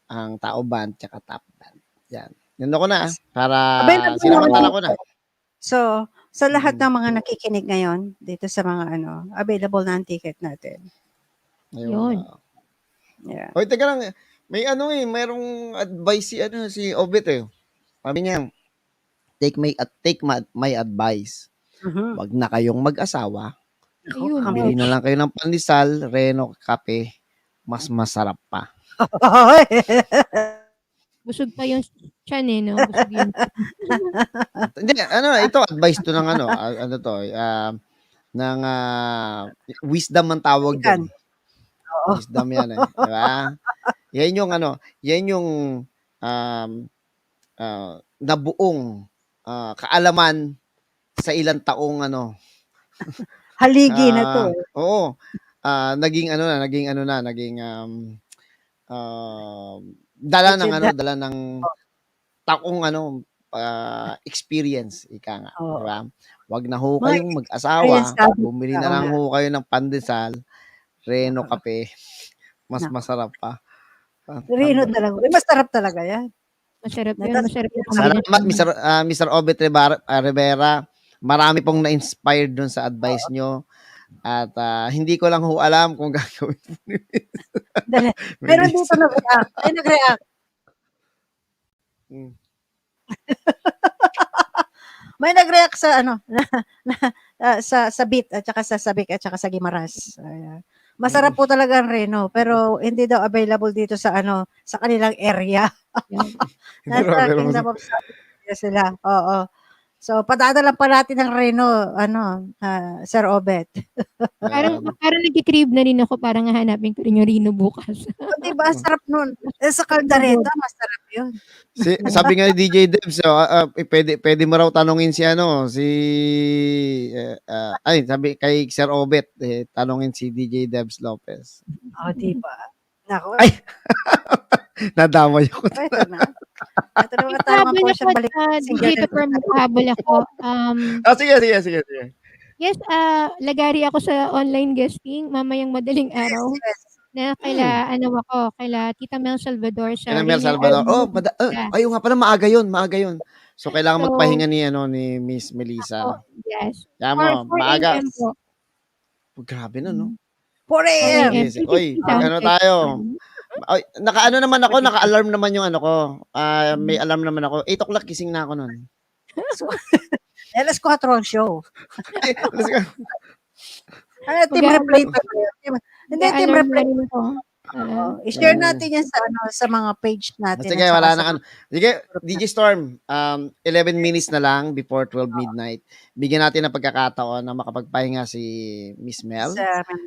ang Tao Band, tsaka Top Band. Yan. Yun ako na, para Available naman sinamantala ko dito. na. So, sa lahat Mm. ng mga nakikinig ngayon dito sa mga available na ang ticket natin. Ayun. Yun. Yeah. Hoy, teka lang. May mayroong advice si Obet eh. Sabi niya, take my advice. Mhm. Wag na kayong mag-asawa. Ayun. Bili na lang kayo ng pandesal, reno, kape. Mas masarap pa. Busog pa yung tiyan eh, no? Busog yung Hindi, ito advice to ng ng wisdom ang tawag Yan. doon. Oo. Wisdom yan eh. Di ba? Yan yung nabuong kaalaman sa ilang taong Haligi na to. Oo. Naging dala ng taong experience, ika nga, Oo. di ba? Wag na ho Mga kayong mag-asawa, experience bumili na tao lang na. ho kayo ng pandesal, reno, Oo. kape, mas Nako. masarap pa. Rino talaga. Masarap talaga yan. masarap yun. Natas- Masarap yung Salamat, combination. Mr. Obet Rivera. Marami pong na-inspired dun sa advice nyo. At hindi ko lang ho alam kung gagawin. Dali. Meron dito nag-react. Ay, nag-react. Mm. May nag-react sa sa beat at saka sa sabik at saka sa Gimaras. Ayan. Masarap po talaga ang Reno, pero hindi daw available dito sa sa kanilang area. Yan. Nasa Pero Kingdom of Saudi sila. Oo. So, padadala pa natin ng Reno, Sir Obet. Parang nagki-crave na rin ako. Parang hahanapin ko rin yung Rino bukas. Diba, sarap nun. Sa Caldereta, masarap yun. sabi nga ni DJ Debs, pwede mo raw tanungin sabi kay Sir Obet, tanungin si DJ Debs Lopez. O, diba? Nako. Ay! Nadamay ako. Ito na. Ito na mga tamang Habol portion. ako, Balik. DJ Tupper, habol ako. Sige. Yes, lagari ako sa online guesting mamayang madaling araw Yes. na kaila Tita Mel Salvador sa Yan ang Mel Reyna Salvador. Army. Ayun nga pala, maaga yun. So, kailangan So, magpahinga ni Miss Melissa. Yes. Yan mo, 4 maaga. a.m. po. Grabe na, no? 4 a.m. Yes. Oy, tayo. Ay, naka-alarm naman yung ko. May alarm naman ako. 8 o'clock gising na ako nun. Alas 4 ang show. Let's go. Team replay pa yun. Hindi, team Alarm replay. na rin ko. I-share natin yan sa mga page natin. Sige, at saka wala sa- na Sige, DJ Storm, 11 minutes na lang before 12 midnight. Bigyan natin ng pagkakataon na makapagpahinga si Miss Mel.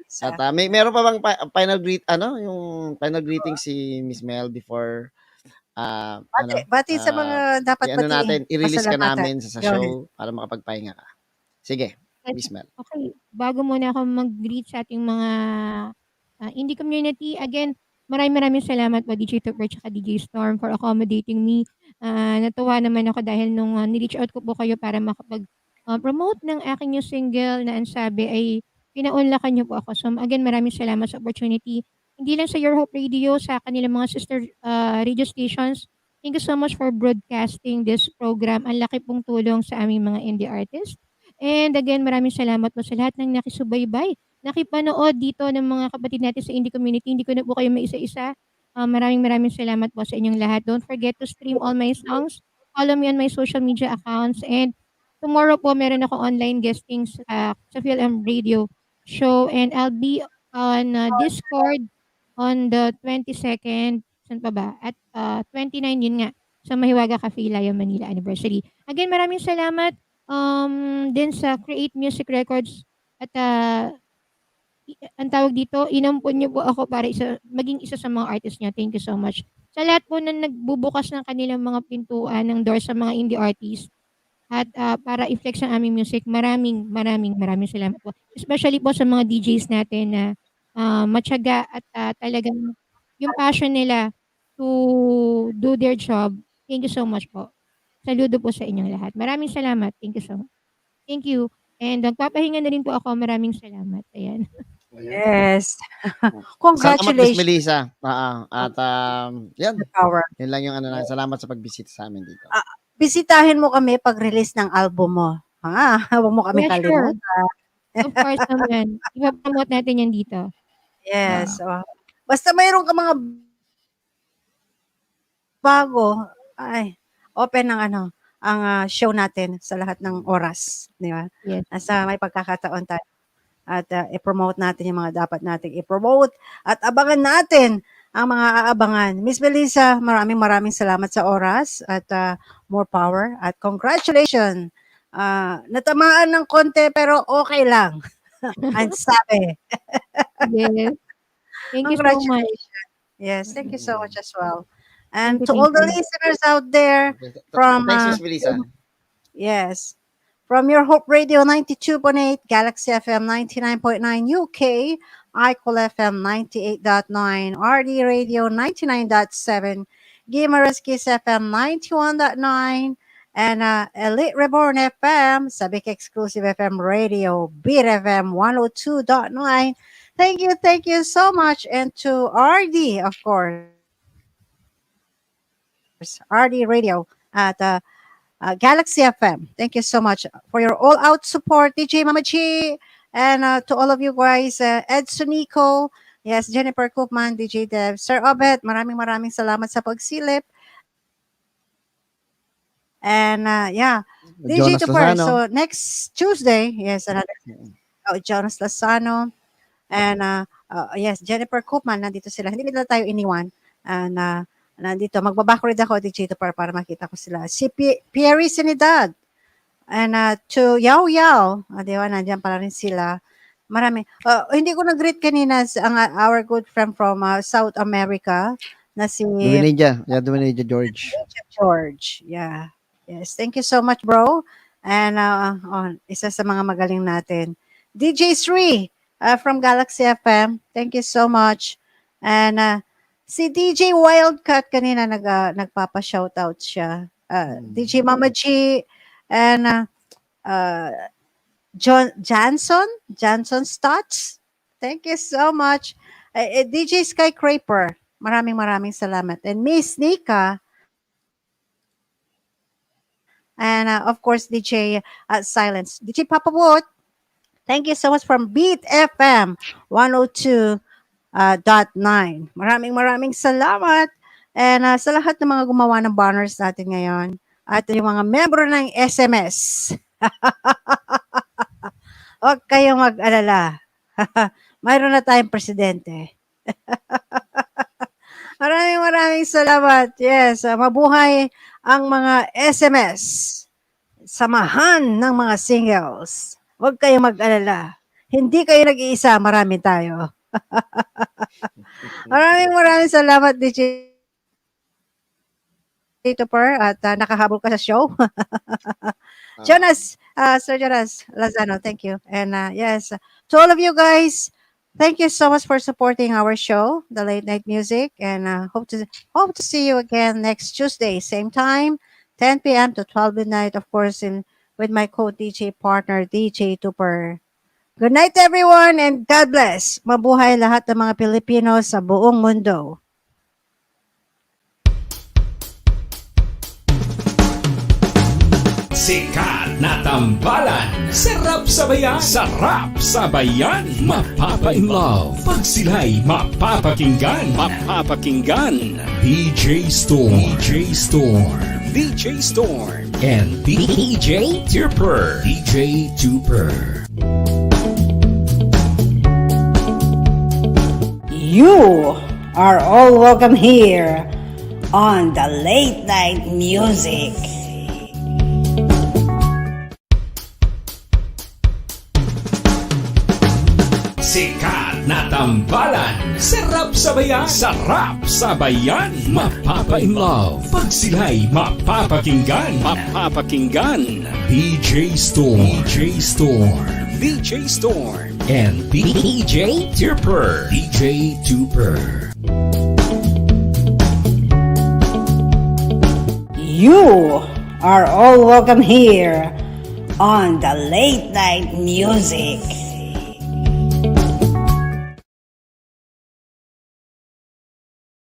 sa At meron pa bang final yung final greeting si Miss Mel before Bati sa mga dapat batiin. i-release ka Pasalamatan. namin sa show para makapagpahinga ka. Sige, Miss Mel. Okay, bago muna ako mag-greet sa ating mga indie community, again, maraming salamat po DJ Tupper at DJ Storm for accommodating me. Natuwa naman ako dahil nung ni-reach out ko po kayo para makapag-promote ng aking new single na ang sabi ay pinaunlakan niyo po ako. So again, maraming salamat sa opportunity. Hindi lang sa Your Hope Radio, sa kanilang mga sister radio stations. Thank you so much for broadcasting this program. Ang laki pong tulong sa aming mga indie artists. And again, maraming salamat po sa lahat ng nakisubaybay, nakipanood dito ng mga kapatid natin sa indie community. Hindi ko na po kayo maisa-isa. Maraming salamat po sa inyong lahat. Don't forget to stream all my songs. Follow me on my social media accounts. And tomorrow po meron ako online guesting sa PhilM Radio show, and I'll be on Discord on the 22nd, saan pa ba? At 29, yun nga, sa Mahiwaga Cafe, Laya, Manila Anniversary. Again, maraming salamat din sa Create Music Records at ang tawag dito, inampun niyo po ako para maging isa sa mga artist niya. Thank you so much. Sa lahat po na nagbubukas ng kanilang mga pintuan ng door sa mga indie artists at para i-flex ang aming music, maraming salamat po. Especially po sa mga DJs natin na matyaga at talagang yung passion nila to do their job. Thank you so much po. Saludo po sa inyong lahat. Maraming salamat. Thank you so much. Thank you. And nagpapahinga na rin po ako. Maraming salamat. Ayan. Yes. Salamat, Miss Congratulations. Melissa. At yan. Power. Yun lang yung ano na. Salamat sa pagbisita sa amin dito. Bisitahin mo kami pag-release ng album mo. Huwag mo kami Yeah, sure. kalimutan. Of course naman. Ipapromote natin yan dito. Yes. Basta mayroon ka mga bago, open ang show natin sa lahat ng oras, di ba? Yes. Nasa may pagkakataon tayo at i-promote natin yung mga dapat nating i-promote at abangan natin ang mga aabangan. Miss Melissa, maraming salamat sa oras at more power at congratulations. Natamaan ng konti pero okay lang. Ang sabi. Yes. Thank you so much. Congratulations. Yes, thank you so much as well. And Thank to you, all the thank you. listeners out there, from, Thanks, Miss Melissa. yes, from your Hope Radio 92.8, Galaxy FM 99.9 UK, iCool FM 98.9, RD Radio 99.7, Gimaras Kiss FM 91.9, and Elite Reborn FM, Sabik Exclusive FM Radio, Beat FM 102.9. Thank you so much. And to RD, of course, RD Radio at Galaxy FM. Thank you so much for your all-out support, DJ Mama G, and to all of you guys, Ed Sunico, yes, Jennifer Koopman, DJ Dev, Sir Obet, maraming salamat sa pagsilip. And DJ Jonas Tupper. Lozano. So next Tuesday, yes, another Jonas Lozano, and yes, Jennifer Koopman, nandito sila. Hindi nila tayo iniwan. And nandito, magbabackread ako, DJ Tupper, para makita ko sila. Si Pierre Sinidad, and to Yao Yao, di ba, nandiyan pala rin sila. Marami. Hindi ko nag-greet kanina our good friend from South America, na si Dominadia George. George. Yeah. Yes. Thank you so much, bro. And isa sa mga magaling natin. DJ Sri from Galaxy FM. Thank you so much. And si DJ Wildcat kanina nagpapa-shoutout siya. DJ Mama G and Johnson Stotts. Thank you so much. DJ Skycraper. Maraming salamat. And Miss Nika. And of course, DJ Silence. DJ Papa Wood. Thank you so much from Beat FM 102.9. Maraming salamat. And sa lahat ng mga gumawa ng banners natin ngayon. At yung mga membro ng SMS. Huwag kayong mag-alala. Mayroon na tayong presidente. Maraming salamat. Yes, mabuhay ang mga SMS. Samahan ng mga singles. Huwag kayong mag-alala. Hindi kayo nag-iisa, marami tayo. Maraming salamat, DJ Tupper, at nakahabol ka sa show. Jonas, Sir Jonas Lozano, thank you. And yes, to all of you guys, thank you so much for supporting our show, The Late Night Music, and hope to see you again next Tuesday, same time, 10 p.m. to 12 midnight, of course, with my co-DJ partner, DJ Tupper. Good night, everyone, and God bless. Mabuhay lahat ng mga Pilipino sa buong mundo. Sikat na tambalan. Sarap sabayan. Sarap sabayan. Mapapa-in-love. Pag sila'y mapapakinggan. DJ Storm. DJ Storm, and DJ Tupper. DJ Tupper. You are all welcome here on the Late Night Music. Sikat na tambalan. Sarap sabayan. Sarap sabayan. Mapapa-in love. Pag sila'y mapapakinggan. Mapapakinggan. DJ Storm. DJ Storm. DJ Storm. And DJ Tupper. DJ Tupper. You are all welcome here on the Late Night Music.